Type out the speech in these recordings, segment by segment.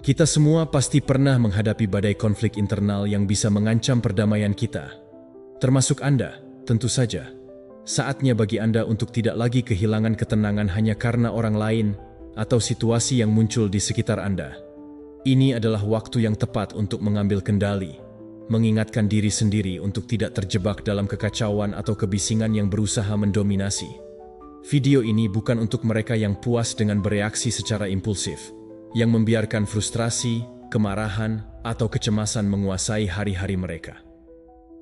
Kita semua pasti pernah menghadapi badai konflik internal yang bisa mengancam perdamaian kita. Termasuk Anda, tentu saja. Saatnya bagi Anda untuk tidak lagi kehilangan ketenangan hanya karena orang lain atau situasi yang muncul di sekitar Anda. Ini adalah waktu yang tepat untuk mengambil kendali, mengingatkan diri sendiri untuk tidak terjebak dalam kekacauan atau kebisingan yang berusaha mendominasi. Video ini bukan untuk mereka yang puas dengan bereaksi secara impulsif, yang membiarkan frustrasi, kemarahan, atau kecemasan menguasai hari-hari mereka.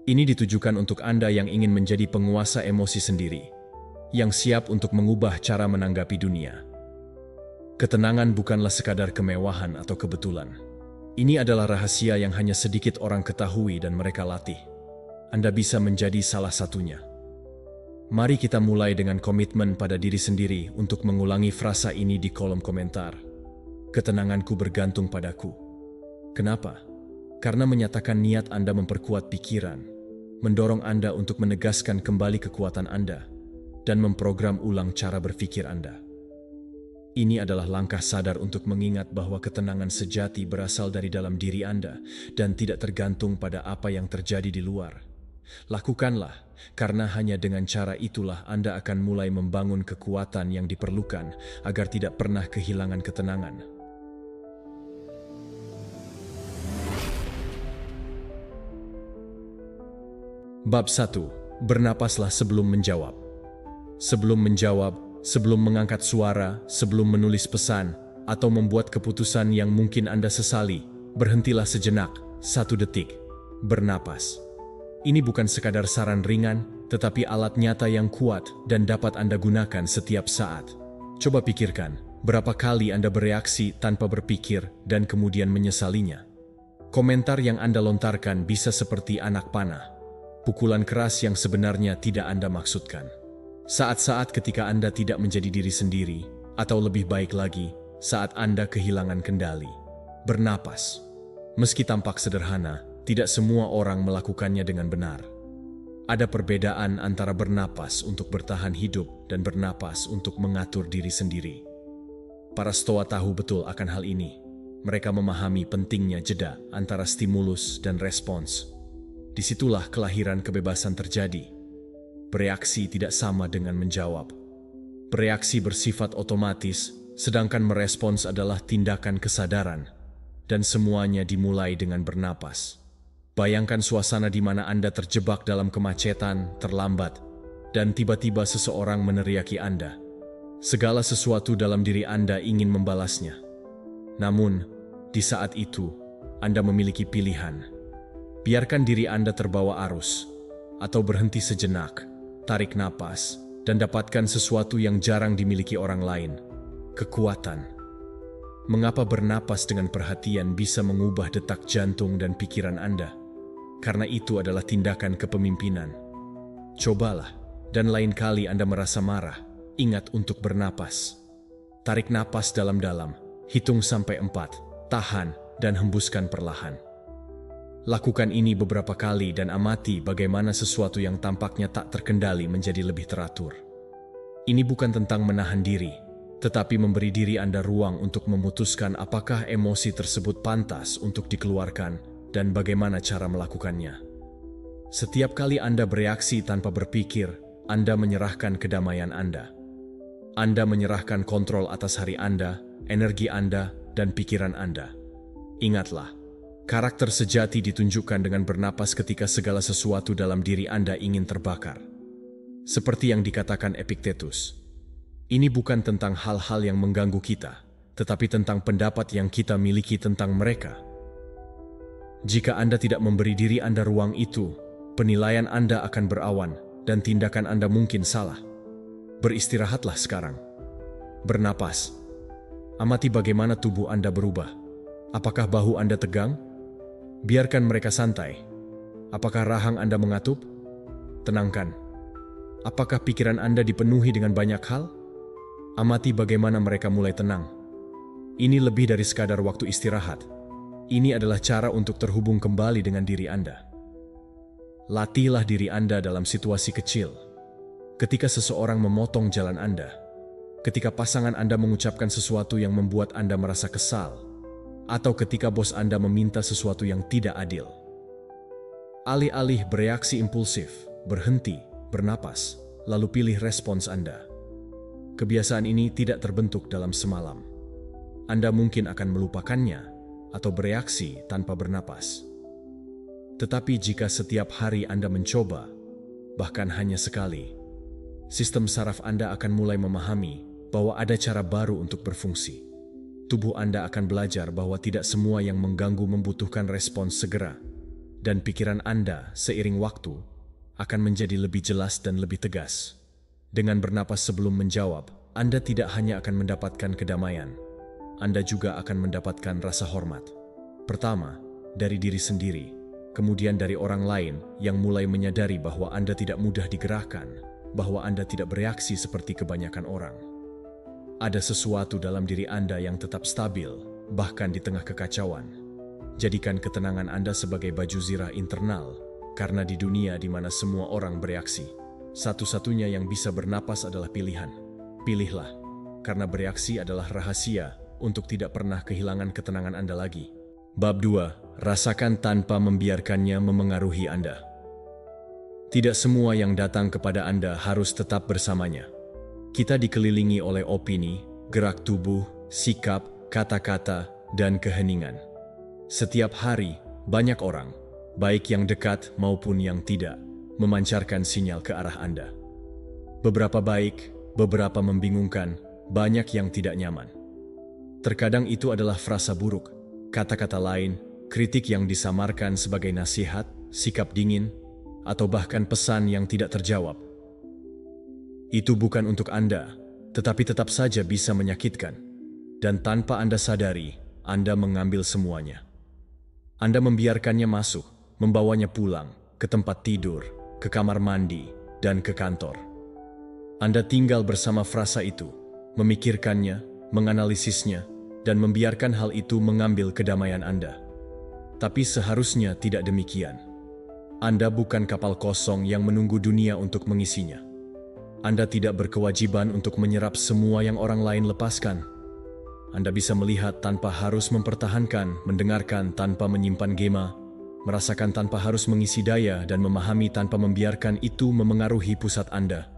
Ini ditujukan untuk Anda yang ingin menjadi penguasa emosi sendiri, yang siap untuk mengubah cara menanggapi dunia. Ketenangan bukanlah sekadar kemewahan atau kebetulan. Ini adalah rahasia yang hanya sedikit orang ketahui dan mereka latih. Anda bisa menjadi salah satunya. Mari kita mulai dengan komitmen pada diri sendiri untuk mengulangi frasa ini di kolom komentar. Ketenanganku bergantung padaku. Kenapa? Karena menyatakan niat Anda memperkuat pikiran, mendorong Anda untuk menegaskan kembali kekuatan Anda, dan memprogram ulang cara berpikir Anda. Ini adalah langkah sadar untuk mengingat bahwa ketenangan sejati berasal dari dalam diri Anda dan tidak tergantung pada apa yang terjadi di luar. Lakukanlah, karena hanya dengan cara itulah Anda akan mulai membangun kekuatan yang diperlukan agar tidak pernah kehilangan ketenangan. Bab 1. Bernapaslah sebelum menjawab. Sebelum menjawab, sebelum mengangkat suara, sebelum menulis pesan, atau membuat keputusan yang mungkin Anda sesali, berhentilah sejenak, 1 detik. Bernapas. Ini bukan sekadar saran ringan, tetapi alat nyata yang kuat dan dapat Anda gunakan setiap saat. Coba pikirkan, berapa kali Anda bereaksi tanpa berpikir dan kemudian menyesalinya? Komentar yang Anda lontarkan bisa seperti anak panah, pukulan keras yang sebenarnya tidak Anda maksudkan. Saat-saat ketika Anda tidak menjadi diri sendiri, atau lebih baik lagi, saat Anda kehilangan kendali. Bernapas. Meski tampak sederhana, tidak semua orang melakukannya dengan benar. Ada perbedaan antara bernapas untuk bertahan hidup dan bernapas untuk mengatur diri sendiri. Para Stoa tahu betul akan hal ini. Mereka memahami pentingnya jeda antara stimulus dan respons. Disitulah kelahiran kebebasan terjadi. Bereaksi tidak sama dengan menjawab. Bereaksi bersifat otomatis, sedangkan merespons adalah tindakan kesadaran. Dan semuanya dimulai dengan bernapas. Bayangkan suasana di mana Anda terjebak dalam kemacetan, terlambat, dan tiba-tiba seseorang meneriaki Anda. Segala sesuatu dalam diri Anda ingin membalasnya. Namun, di saat itu, Anda memiliki pilihan. Biarkan diri Anda terbawa arus, atau berhenti sejenak, tarik napas, dan dapatkan sesuatu yang jarang dimiliki orang lain, kekuatan. Mengapa bernapas dengan perhatian bisa mengubah detak jantung dan pikiran Anda? Karena itu adalah tindakan kepemimpinan. Cobalah, dan lain kali Anda merasa marah, ingat untuk bernapas. Tarik napas dalam-dalam, hitung sampai 4, tahan, dan hembuskan perlahan. Lakukan ini beberapa kali dan amati bagaimana sesuatu yang tampaknya tak terkendali menjadi lebih teratur. Ini bukan tentang menahan diri, tetapi memberi diri Anda ruang untuk memutuskan apakah emosi tersebut pantas untuk dikeluarkan dan bagaimana cara melakukannya. Setiap kali Anda bereaksi tanpa berpikir, Anda menyerahkan kedamaian Anda. Anda menyerahkan kontrol atas hari Anda, energi Anda, dan pikiran Anda. Ingatlah, karakter sejati ditunjukkan dengan bernapas ketika segala sesuatu dalam diri Anda ingin terbakar. Seperti yang dikatakan Epictetus, ini bukan tentang hal-hal yang mengganggu kita, tetapi tentang pendapat yang kita miliki tentang mereka. Jika Anda tidak memberi diri Anda ruang itu, penilaian Anda akan berawan dan tindakan Anda mungkin salah. Beristirahatlah sekarang. Bernapas. Amati bagaimana tubuh Anda berubah. Apakah bahu Anda tegang? Biarkan mereka santai. Apakah rahang Anda mengatup? Tenangkan. Apakah pikiran Anda dipenuhi dengan banyak hal? Amati bagaimana mereka mulai tenang. Ini lebih dari sekadar waktu istirahat. Ini adalah cara untuk terhubung kembali dengan diri Anda. Latihlah diri Anda dalam situasi kecil. Ketika seseorang memotong jalan Anda, ketika pasangan Anda mengucapkan sesuatu yang membuat Anda merasa kesal, atau ketika bos Anda meminta sesuatu yang tidak adil. Alih-alih bereaksi impulsif, berhenti, bernapas, lalu pilih respons Anda. Kebiasaan ini tidak terbentuk dalam semalam. Anda mungkin akan melupakannya atau bereaksi tanpa bernapas. Tetapi jika setiap hari Anda mencoba, bahkan hanya sekali, sistem saraf Anda akan mulai memahami bahwa ada cara baru untuk berfungsi. Tubuh Anda akan belajar bahwa tidak semua yang mengganggu membutuhkan respons segera, dan pikiran Anda seiring waktu akan menjadi lebih jelas dan lebih tegas. Dengan bernapas sebelum menjawab, Anda tidak hanya akan mendapatkan kedamaian, Anda juga akan mendapatkan rasa hormat. Pertama, dari diri sendiri, kemudian dari orang lain yang mulai menyadari bahwa Anda tidak mudah digerakkan, bahwa Anda tidak bereaksi seperti kebanyakan orang. Ada sesuatu dalam diri Anda yang tetap stabil, bahkan di tengah kekacauan. Jadikan ketenangan Anda sebagai baju zirah internal, karena di dunia di mana semua orang bereaksi, satu-satunya yang bisa bernapas adalah pilihan. Pilihlah, karena bereaksi adalah rahasia untuk tidak pernah kehilangan ketenangan Anda lagi. Bab 2. Rasakan tanpa membiarkannya memengaruhi Anda. Tidak semua yang datang kepada Anda harus tetap bersamanya. Kita dikelilingi oleh opini, gerak tubuh, sikap, kata-kata, dan keheningan. Setiap hari, banyak orang, baik yang dekat maupun yang tidak, memancarkan sinyal ke arah Anda. Beberapa baik, beberapa membingungkan, banyak yang tidak nyaman. Terkadang itu adalah frasa buruk, kata-kata lain, kritik yang disamarkan sebagai nasihat, sikap dingin, atau bahkan pesan yang tidak terjawab. Itu bukan untuk Anda, tetapi tetap saja bisa menyakitkan. Dan tanpa Anda sadari, Anda mengambil semuanya. Anda membiarkannya masuk, membawanya pulang, ke tempat tidur, ke kamar mandi, dan ke kantor. Anda tinggal bersama frasa itu, memikirkannya, menganalisisnya, dan membiarkan hal itu mengambil kedamaian Anda. Tapi seharusnya tidak demikian. Anda bukan kapal kosong yang menunggu dunia untuk mengisinya. Anda tidak berkewajiban untuk menyerap semua yang orang lain lepaskan. Anda bisa melihat tanpa harus mempertahankan, mendengarkan tanpa menyimpan gema, merasakan tanpa harus mengisi daya, dan memahami tanpa membiarkan itu memengaruhi pusat Anda.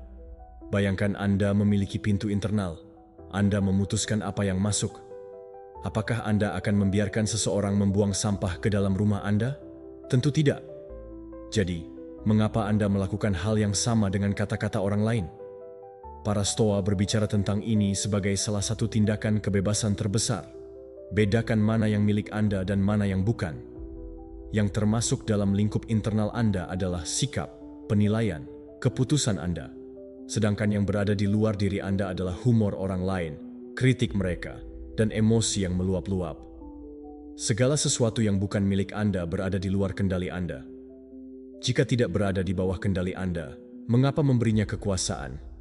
Bayangkan Anda memiliki pintu internal. Anda memutuskan apa yang masuk. Apakah Anda akan membiarkan seseorang membuang sampah ke dalam rumah Anda? Tentu tidak. Jadi, mengapa Anda melakukan hal yang sama dengan kata-kata orang lain? Para Stoa berbicara tentang ini sebagai salah satu tindakan kebebasan terbesar. Bedakan mana yang milik Anda dan mana yang bukan. Yang termasuk dalam lingkup internal Anda adalah sikap, penilaian, keputusan Anda. Sedangkan yang berada di luar diri Anda adalah humor orang lain, kritik mereka, dan emosi yang meluap-luap. Segala sesuatu yang bukan milik Anda berada di luar kendali Anda. Jika tidak berada di bawah kendali Anda, mengapa memberinya kekuasaan?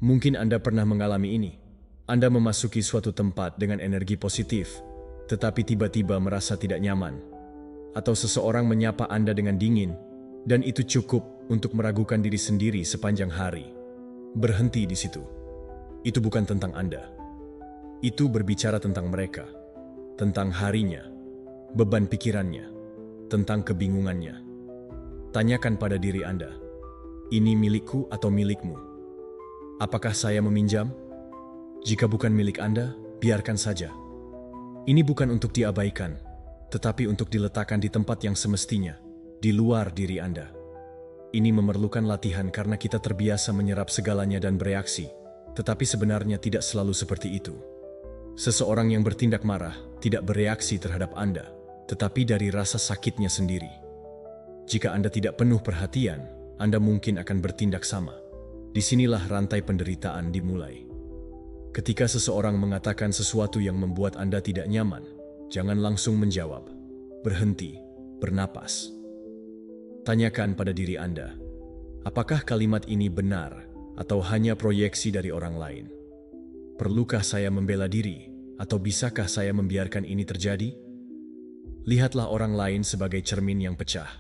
Mungkin Anda pernah mengalami ini. Anda memasuki suatu tempat dengan energi positif, tetapi tiba-tiba merasa tidak nyaman. Atau seseorang menyapa Anda dengan dingin, dan itu cukup untuk meragukan diri sendiri sepanjang hari. Berhenti di situ. Itu bukan tentang Anda. Itu berbicara tentang mereka, tentang harinya, beban pikirannya, tentang kebingungannya. Tanyakan pada diri Anda, ini milikku atau milikmu? Apakah saya meminjam? Jika bukan milik Anda, biarkan saja. Ini bukan untuk diabaikan, tetapi untuk diletakkan di tempat yang semestinya, di luar diri Anda. Ini memerlukan latihan karena kita terbiasa menyerap segalanya dan bereaksi, tetapi sebenarnya tidak selalu seperti itu. Seseorang yang bertindak marah tidak bereaksi terhadap Anda, tetapi dari rasa sakitnya sendiri. Jika Anda tidak penuh perhatian, Anda mungkin akan bertindak sama. Disinilah rantai penderitaan dimulai. Ketika seseorang mengatakan sesuatu yang membuat Anda tidak nyaman, jangan langsung menjawab. Berhenti, bernapas. Tanyakan pada diri Anda, apakah kalimat ini benar atau hanya proyeksi dari orang lain? Perlukah saya membela diri atau bisakah saya membiarkan ini terjadi? Lihatlah orang lain sebagai cermin yang pecah.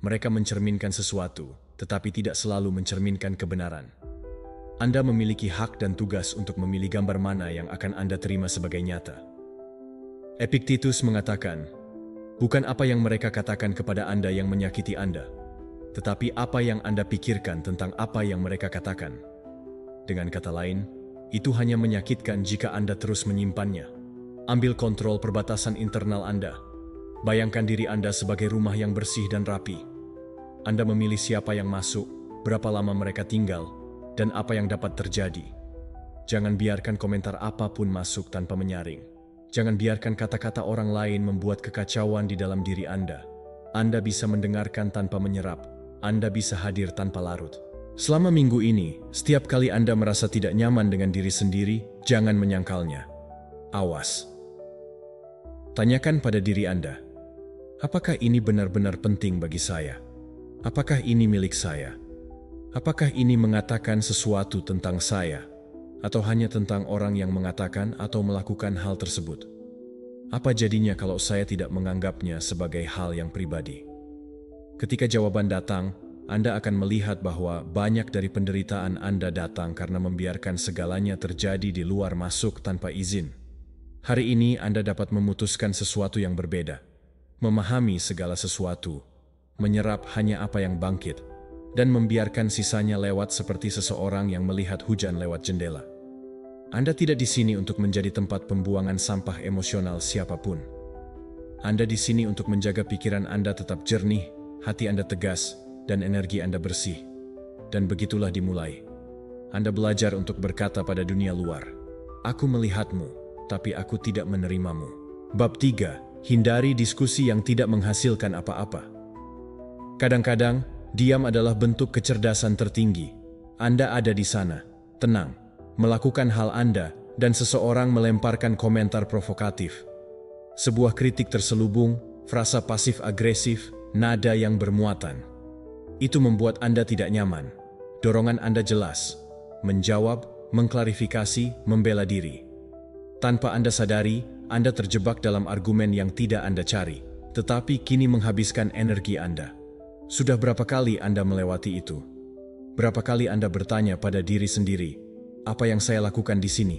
Mereka mencerminkan sesuatu, tetapi tidak selalu mencerminkan kebenaran. Anda memiliki hak dan tugas untuk memilih gambar mana yang akan Anda terima sebagai nyata. Epictetus mengatakan, bukan apa yang mereka katakan kepada Anda yang menyakiti Anda, tetapi apa yang Anda pikirkan tentang apa yang mereka katakan. Dengan kata lain, itu hanya menyakitkan jika Anda terus menyimpannya. Ambil kontrol perbatasan internal Anda. Bayangkan diri Anda sebagai rumah yang bersih dan rapi. Anda memilih siapa yang masuk, berapa lama mereka tinggal, dan apa yang dapat terjadi. Jangan biarkan komentar apapun masuk tanpa menyaring. Jangan biarkan kata-kata orang lain membuat kekacauan di dalam diri Anda. Anda bisa mendengarkan tanpa menyerap. Anda bisa hadir tanpa larut. Selama minggu ini, setiap kali Anda merasa tidak nyaman dengan diri sendiri, jangan menyangkalnya. Awas. Tanyakan pada diri Anda, apakah ini benar-benar penting bagi saya? Apakah ini milik saya? Apakah ini mengatakan sesuatu tentang saya? Atau hanya tentang orang yang mengatakan atau melakukan hal tersebut? Apa jadinya kalau saya tidak menganggapnya sebagai hal yang pribadi? Ketika jawaban datang, Anda akan melihat bahwa banyak dari penderitaan Anda datang karena membiarkan segalanya terjadi di luar masuk tanpa izin. Hari ini Anda dapat memutuskan sesuatu yang berbeda, memahami segala sesuatu, menyerap hanya apa yang bangkit, dan membiarkan sisanya lewat seperti seseorang yang melihat hujan lewat jendela. Anda tidak di sini untuk menjadi tempat pembuangan sampah emosional siapapun. Anda di sini untuk menjaga pikiran Anda tetap jernih, hati Anda tegas, dan energi Anda bersih. Dan begitulah dimulai. Anda belajar untuk berkata pada dunia luar, "Aku melihatmu, tapi aku tidak menerimamu." Bab 3. Hindari diskusi yang tidak menghasilkan apa-apa. Kadang-kadang, diam adalah bentuk kecerdasan tertinggi. Anda ada di sana, tenang, melakukan hal Anda, dan seseorang melemparkan komentar provokatif. Sebuah kritik terselubung, frasa pasif-agresif, nada yang bermuatan. Itu membuat Anda tidak nyaman. Dorongan Anda jelas, menjawab, mengklarifikasi, membela diri. Tanpa Anda sadari, Anda terjebak dalam argumen yang tidak Anda cari, tetapi kini menghabiskan energi Anda. Sudah berapa kali Anda melewati itu? Berapa kali Anda bertanya pada diri sendiri, apa yang saya lakukan di sini?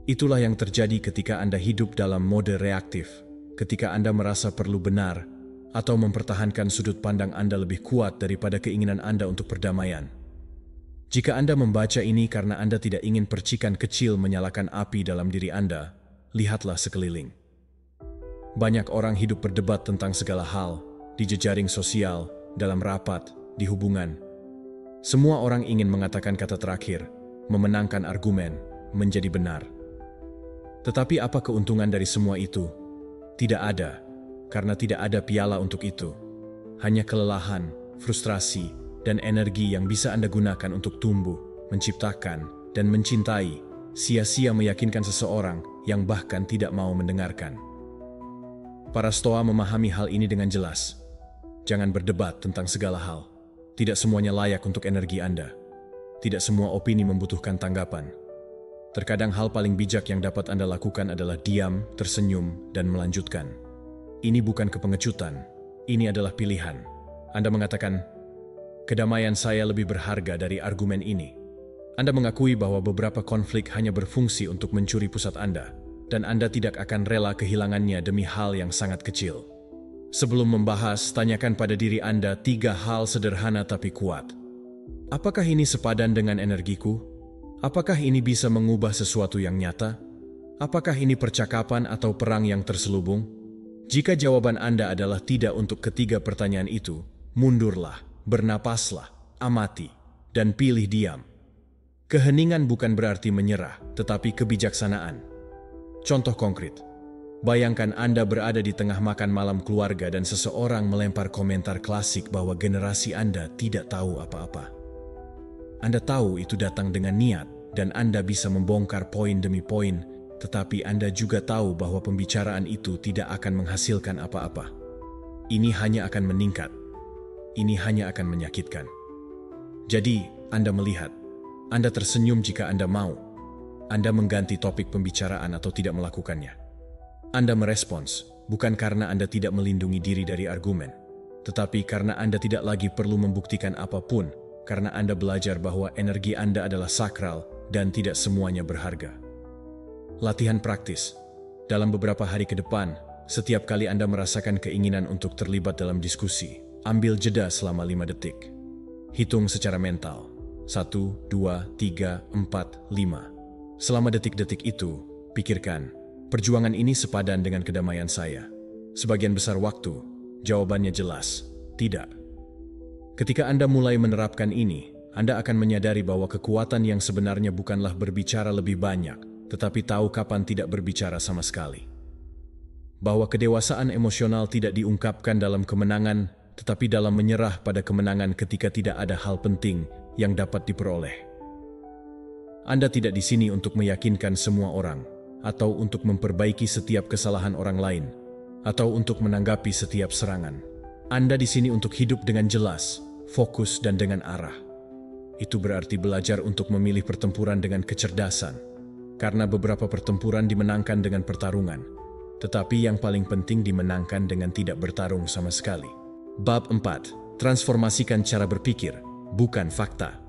Itulah yang terjadi ketika Anda hidup dalam mode reaktif, ketika Anda merasa perlu benar, atau mempertahankan sudut pandang Anda lebih kuat daripada keinginan Anda untuk perdamaian. Jika Anda membaca ini karena Anda tidak ingin percikan kecil menyalakan api dalam diri Anda, lihatlah sekeliling. Banyak orang hidup berdebat tentang segala hal, di jejaring sosial, dalam rapat, di hubungan. Semua orang ingin mengatakan kata terakhir, memenangkan argumen, menjadi benar. Tetapi apa keuntungan dari semua itu? Tidak ada, karena tidak ada piala untuk itu. Hanya kelelahan, frustrasi, dan energi yang bisa Anda gunakan untuk tumbuh, menciptakan, dan mencintai, sia-sia meyakinkan seseorang yang bahkan tidak mau mendengarkan. Para Stoa memahami hal ini dengan jelas. Jangan berdebat tentang segala hal. Tidak semuanya layak untuk energi Anda. Tidak semua opini membutuhkan tanggapan. Terkadang hal paling bijak yang dapat Anda lakukan adalah diam, tersenyum, dan melanjutkan. Ini bukan kepengecutan, ini adalah pilihan. Anda mengatakan, kedamaian saya lebih berharga dari argumen ini. Anda mengakui bahwa beberapa konflik hanya berfungsi untuk mencuri pusat Anda, dan Anda tidak akan rela kehilangannya demi hal yang sangat kecil. Sebelum membahas, tanyakan pada diri Anda 3 hal sederhana tapi kuat. Apakah ini sepadan dengan energiku? Apakah ini bisa mengubah sesuatu yang nyata? Apakah ini percakapan atau perang yang terselubung? Jika jawaban Anda adalah tidak untuk ketiga pertanyaan itu, mundurlah, bernapaslah, amati, dan pilih diam. Keheningan bukan berarti menyerah, tetapi kebijaksanaan. Contoh konkret. Bayangkan Anda berada di tengah makan malam keluarga dan seseorang melempar komentar klasik bahwa generasi Anda tidak tahu apa-apa. Anda tahu itu datang dengan niat, dan Anda bisa membongkar poin demi poin, tetapi Anda juga tahu bahwa pembicaraan itu tidak akan menghasilkan apa-apa. Ini hanya akan meningkat. Ini hanya akan menyakitkan. Jadi, Anda melihat. Anda tersenyum jika Anda mau. Anda mengganti topik pembicaraan atau tidak melakukannya. Anda merespons, bukan karena Anda tidak melindungi diri dari argumen, tetapi karena Anda tidak lagi perlu membuktikan apapun, karena Anda belajar bahwa energi Anda adalah sakral dan tidak semuanya berharga. Latihan praktis. Dalam beberapa hari ke depan, setiap kali Anda merasakan keinginan untuk terlibat dalam diskusi, ambil jeda selama 5 detik. Hitung secara mental. 1, 2, 3, 4, 5. Selama detik-detik itu, pikirkan, perjuangan ini sepadan dengan kedamaian saya. Sebagian besar waktu, jawabannya jelas, tidak. Ketika Anda mulai menerapkan ini, Anda akan menyadari bahwa kekuatan yang sebenarnya bukanlah berbicara lebih banyak, tetapi tahu kapan tidak berbicara sama sekali. Bahwa kedewasaan emosional tidak diungkapkan dalam kemenangan, tetapi dalam menyerah pada kemenangan ketika tidak ada hal penting yang dapat diperoleh. Anda tidak di sini untuk meyakinkan semua orang, atau untuk memperbaiki setiap kesalahan orang lain, atau untuk menanggapi setiap serangan. Anda di sini untuk hidup dengan jelas, fokus dan dengan arah. Itu berarti belajar untuk memilih pertempuran dengan kecerdasan. Karena beberapa pertempuran dimenangkan dengan pertarungan, tetapi yang paling penting dimenangkan dengan tidak bertarung sama sekali. Bab 4. Transformasikan cara berpikir, bukan fakta.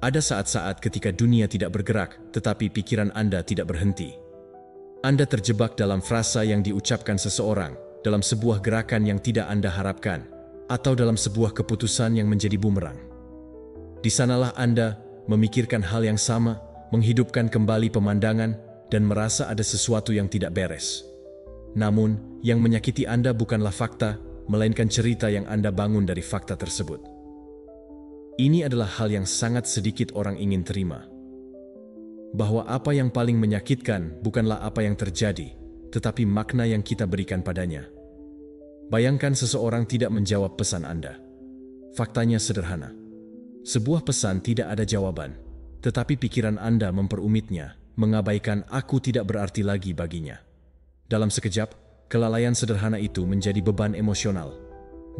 Ada saat-saat ketika dunia tidak bergerak, tetapi pikiran Anda tidak berhenti. Anda terjebak dalam frasa yang diucapkan seseorang, dalam sebuah gerakan yang tidak Anda harapkan, atau dalam sebuah keputusan yang menjadi bumerang. Di sanalah Anda memikirkan hal yang sama, menghidupkan kembali pemandangan, dan merasa ada sesuatu yang tidak beres. Namun, yang menyakiti Anda bukanlah fakta, melainkan cerita yang Anda bangun dari fakta tersebut. Ini adalah hal yang sangat sedikit orang ingin terima. Bahwa apa yang paling menyakitkan bukanlah apa yang terjadi, tetapi makna yang kita berikan padanya. Bayangkan seseorang tidak menjawab pesan Anda. Faktanya sederhana. Sebuah pesan tidak ada jawaban. Tetapi pikiran Anda memperumitnya, mengabaikan aku tidak berarti lagi baginya. Dalam sekejap, kelalaian sederhana itu menjadi beban emosional.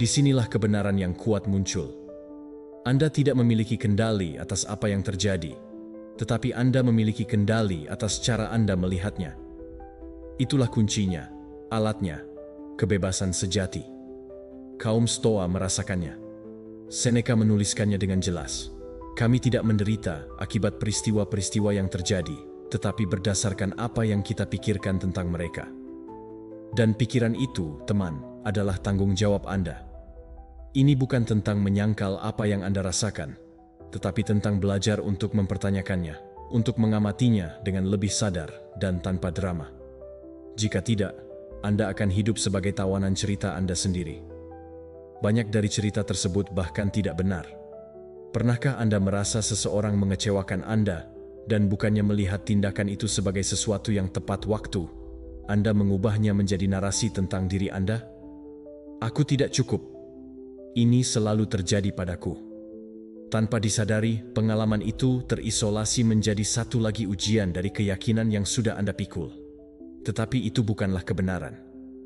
Disinilah kebenaran yang kuat muncul. Anda tidak memiliki kendali atas apa yang terjadi, tetapi Anda memiliki kendali atas cara Anda melihatnya. Itulah kuncinya, alatnya, kebebasan sejati. Kaum Stoa merasakannya. Seneca menuliskannya dengan jelas. Kami tidak menderita akibat peristiwa-peristiwa yang terjadi, tetapi berdasarkan apa yang kita pikirkan tentang mereka. Dan pikiran itu, teman, adalah tanggung jawab Anda. Ini bukan tentang menyangkal apa yang Anda rasakan, tetapi tentang belajar untuk mempertanyakannya, untuk mengamatinya dengan lebih sadar dan tanpa drama. Jika tidak, Anda akan hidup sebagai tawanan cerita Anda sendiri. Banyak dari cerita tersebut bahkan tidak benar. Pernahkah Anda merasa seseorang mengecewakan Anda, dan bukannya melihat tindakan itu sebagai sesuatu yang tepat waktu, Anda mengubahnya menjadi narasi tentang diri Anda? Aku tidak cukup. Ini selalu terjadi padaku. Tanpa disadari, pengalaman itu terisolasi menjadi satu lagi ujian dari keyakinan yang sudah Anda pikul. Tetapi itu bukanlah kebenaran.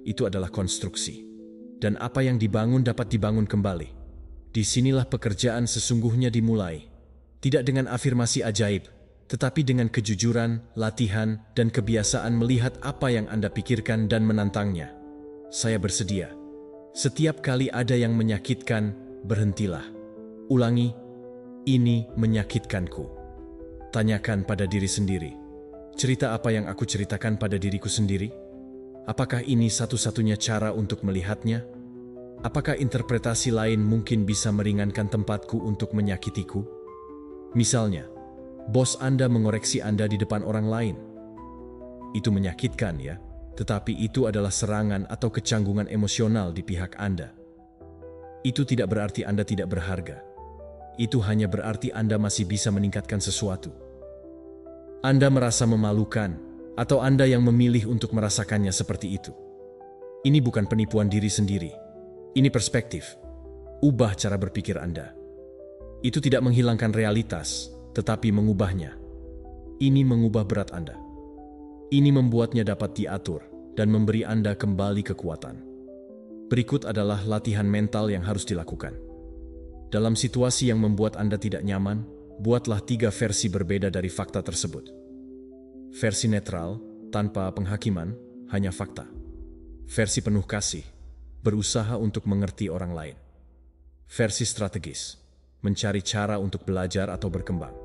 Itu adalah konstruksi. Dan apa yang dibangun dapat dibangun kembali. Disinilah pekerjaan sesungguhnya dimulai. Tidak dengan afirmasi ajaib, tetapi dengan kejujuran, latihan, dan kebiasaan melihat apa yang Anda pikirkan dan menantangnya. Saya bersedia. Setiap kali ada yang menyakitkan, berhentilah. Ulangi, ini menyakitkanku. Tanyakan pada diri sendiri. Cerita apa yang aku ceritakan pada diriku sendiri? Apakah ini satu-satunya cara untuk melihatnya? Apakah interpretasi lain mungkin bisa meringankan tempatku untuk menyakitiku? Misalnya, bos Anda mengoreksi Anda di depan orang lain. Itu menyakitkan ya, tetapi itu adalah serangan atau kecanggungan emosional di pihak Anda. Itu tidak berarti Anda tidak berharga. Itu hanya berarti Anda masih bisa meningkatkan sesuatu. Anda merasa memalukan, atau Anda yang memilih untuk merasakannya seperti itu. Ini bukan penipuan diri sendiri. Ini perspektif. Ubah cara berpikir Anda. Itu tidak menghilangkan realitas, tetapi mengubahnya. Ini mengubah berat Anda. Ini membuatnya dapat diatur dan memberi Anda kembali kekuatan. Berikut adalah latihan mental yang harus dilakukan. Dalam situasi yang membuat Anda tidak nyaman, buatlah 3 versi berbeda dari fakta tersebut. Versi netral, tanpa penghakiman, hanya fakta. Versi penuh kasih, berusaha untuk mengerti orang lain. Versi strategis, mencari cara untuk belajar atau berkembang.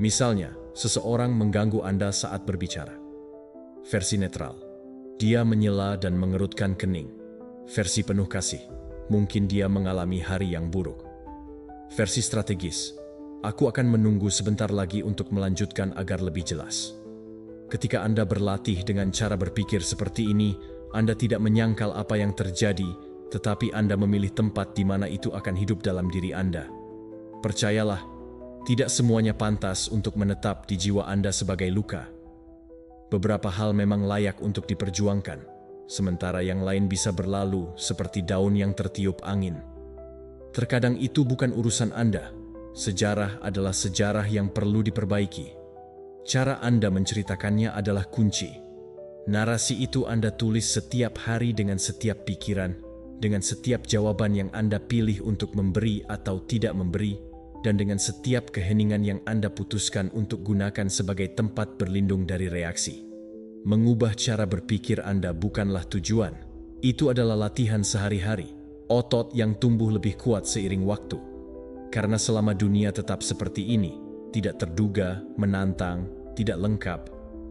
Misalnya, seseorang mengganggu Anda saat berbicara. Versi netral. Dia menyela dan mengerutkan kening. Versi penuh kasih. Mungkin dia mengalami hari yang buruk. Versi strategis. Aku akan menunggu sebentar lagi untuk melanjutkan agar lebih jelas. Ketika Anda berlatih dengan cara berpikir seperti ini, Anda tidak menyangkal apa yang terjadi, tetapi Anda memilih tempat di mana itu akan hidup dalam diri Anda. Percayalah, tidak semuanya pantas untuk menetap di jiwa Anda sebagai luka. Beberapa hal memang layak untuk diperjuangkan, sementara yang lain bisa berlalu seperti daun yang tertiup angin. Terkadang itu bukan urusan Anda. Sejarah adalah sejarah yang perlu diperbaiki. Cara Anda menceritakannya adalah kunci. Narasi itu Anda tulis setiap hari dengan setiap pikiran, dengan setiap jawaban yang Anda pilih untuk memberi atau tidak memberi, dan dengan setiap keheningan yang Anda putuskan untuk gunakan sebagai tempat berlindung dari reaksi. Mengubah cara berpikir Anda bukanlah tujuan. Itu adalah latihan sehari-hari, otot yang tumbuh lebih kuat seiring waktu. Karena selama dunia tetap seperti ini, tidak terduga, menantang, tidak lengkap,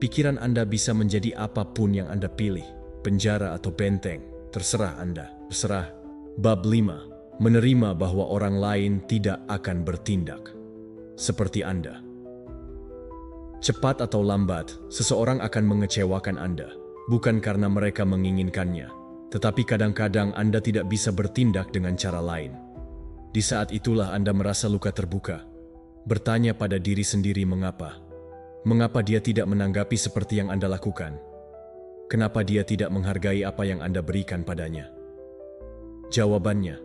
pikiran Anda bisa menjadi apapun yang Anda pilih, penjara atau benteng, terserah Anda. Terserah. Bab 5. Menerima bahwa orang lain tidak akan bertindak seperti Anda. Cepat atau lambat, seseorang akan mengecewakan Anda, bukan karena mereka menginginkannya, tetapi kadang-kadang Anda tidak bisa bertindak dengan cara lain. Di saat itulah Anda merasa luka terbuka, bertanya pada diri sendiri mengapa. Mengapa dia tidak menanggapi seperti yang Anda lakukan? Kenapa dia tidak menghargai apa yang Anda berikan padanya? Jawabannya,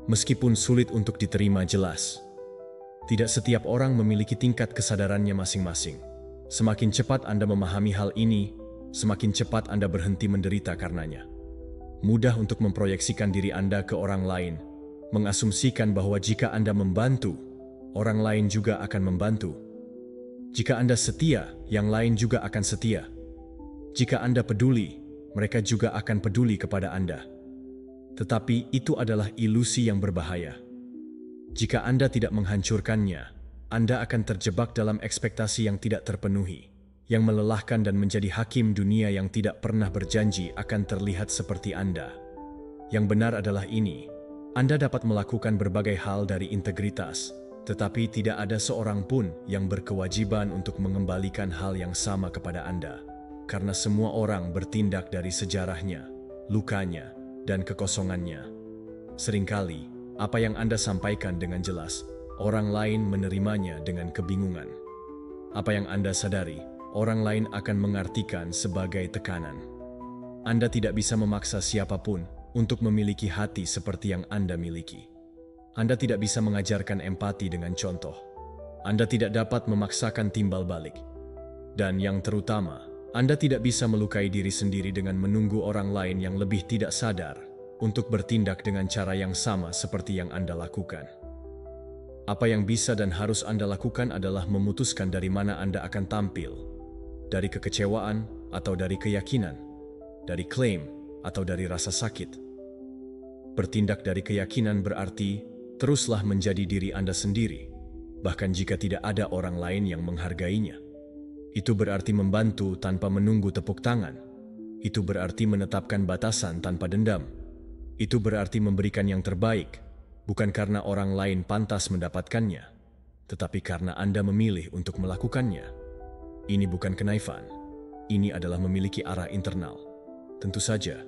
meskipun sulit untuk diterima jelas, tidak setiap orang memiliki tingkat kesadarannya masing-masing. Semakin cepat Anda memahami hal ini, semakin cepat Anda berhenti menderita karenanya. Mudah untuk memproyeksikan diri Anda ke orang lain, mengasumsikan bahwa jika Anda membantu, orang lain juga akan membantu. Jika Anda setia, yang lain juga akan setia. Jika Anda peduli, mereka juga akan peduli kepada Anda. Tetapi itu adalah ilusi yang berbahaya. Jika Anda tidak menghancurkannya, Anda akan terjebak dalam ekspektasi yang tidak terpenuhi, yang melelahkan dan menjadi hakim dunia yang tidak pernah berjanji akan terlihat seperti Anda. Yang benar adalah ini. Anda dapat melakukan berbagai hal dari integritas, tetapi tidak ada seorang pun yang berkewajiban untuk mengembalikan hal yang sama kepada Anda. Karena semua orang bertindak dari sejarahnya, lukanya, dan kekosongannya. Seringkali, apa yang Anda sampaikan dengan jelas, orang lain menerimanya dengan kebingungan. Apa yang Anda sadari, orang lain akan mengartikan sebagai tekanan. Anda tidak bisa memaksa siapapun untuk memiliki hati seperti yang Anda miliki. Anda tidak bisa mengajarkan empati dengan contoh. Anda tidak dapat memaksakan timbal balik. Dan yang terutama, Anda tidak bisa melukai diri sendiri dengan menunggu orang lain yang lebih tidak sadar untuk bertindak dengan cara yang sama seperti yang Anda lakukan. Apa yang bisa dan harus Anda lakukan adalah memutuskan dari mana Anda akan tampil. Dari kekecewaan atau dari keyakinan, dari klaim atau dari rasa sakit. Bertindak dari keyakinan berarti teruslah menjadi diri Anda sendiri, bahkan jika tidak ada orang lain yang menghargainya. Itu berarti membantu tanpa menunggu tepuk tangan. Itu berarti menetapkan batasan tanpa dendam. Itu berarti memberikan yang terbaik, bukan karena orang lain pantas mendapatkannya, tetapi karena Anda memilih untuk melakukannya. Ini bukan kenaifan, ini adalah memiliki arah internal. Tentu saja,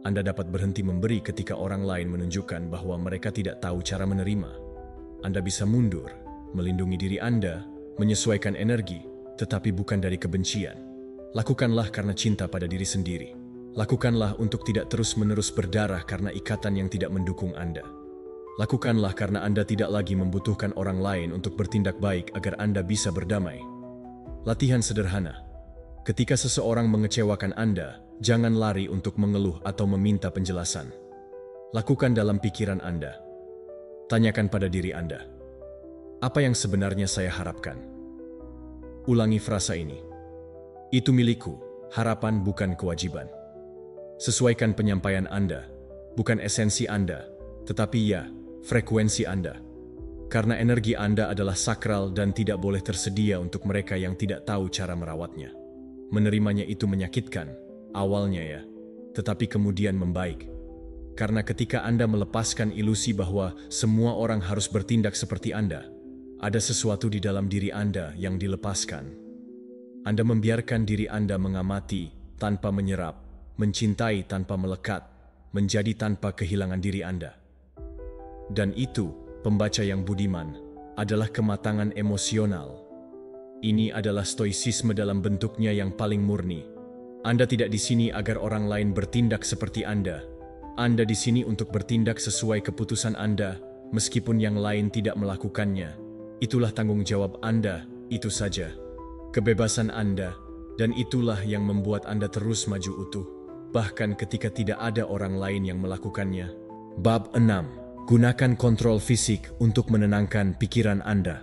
Anda dapat berhenti memberi ketika orang lain menunjukkan bahwa mereka tidak tahu cara menerima. Anda bisa mundur, melindungi diri Anda, menyesuaikan energi, tetapi bukan dari kebencian. Lakukanlah karena cinta pada diri sendiri. Lakukanlah untuk tidak terus-menerus berdarah karena ikatan yang tidak mendukung Anda. Lakukanlah karena Anda tidak lagi membutuhkan orang lain untuk bertindak baik agar Anda bisa berdamai. Latihan sederhana. Ketika seseorang mengecewakan Anda, jangan lari untuk mengeluh atau meminta penjelasan. Lakukan dalam pikiran Anda. Tanyakan pada diri Anda, apa yang sebenarnya saya harapkan? Ulangi frasa ini. Itu milikku, harapan bukan kewajiban. Sesuaikan penyampaian Anda, bukan esensi Anda, tetapi ya, frekuensi Anda. Karena energi Anda adalah sakral dan tidak boleh tersedia untuk mereka yang tidak tahu cara merawatnya. Menerimanya itu menyakitkan, awalnya ya, tetapi kemudian membaik. Karena ketika Anda melepaskan ilusi bahwa semua orang harus bertindak seperti Anda, ada sesuatu di dalam diri Anda yang dilepaskan. Anda membiarkan diri Anda mengamati tanpa menyerap, mencintai tanpa melekat, menjadi tanpa kehilangan diri Anda. Dan itu, pembaca yang budiman, adalah kematangan emosional. Ini adalah stoicisme dalam bentuknya yang paling murni. Anda tidak di sini agar orang lain bertindak seperti Anda. Anda di sini untuk bertindak sesuai keputusan Anda, meskipun yang lain tidak melakukannya. Itulah tanggung jawab Anda, itu saja. Kebebasan Anda, dan itulah yang membuat Anda terus maju utuh, bahkan ketika tidak ada orang lain yang melakukannya. Bab 6. Gunakan kontrol fisik untuk menenangkan pikiran Anda.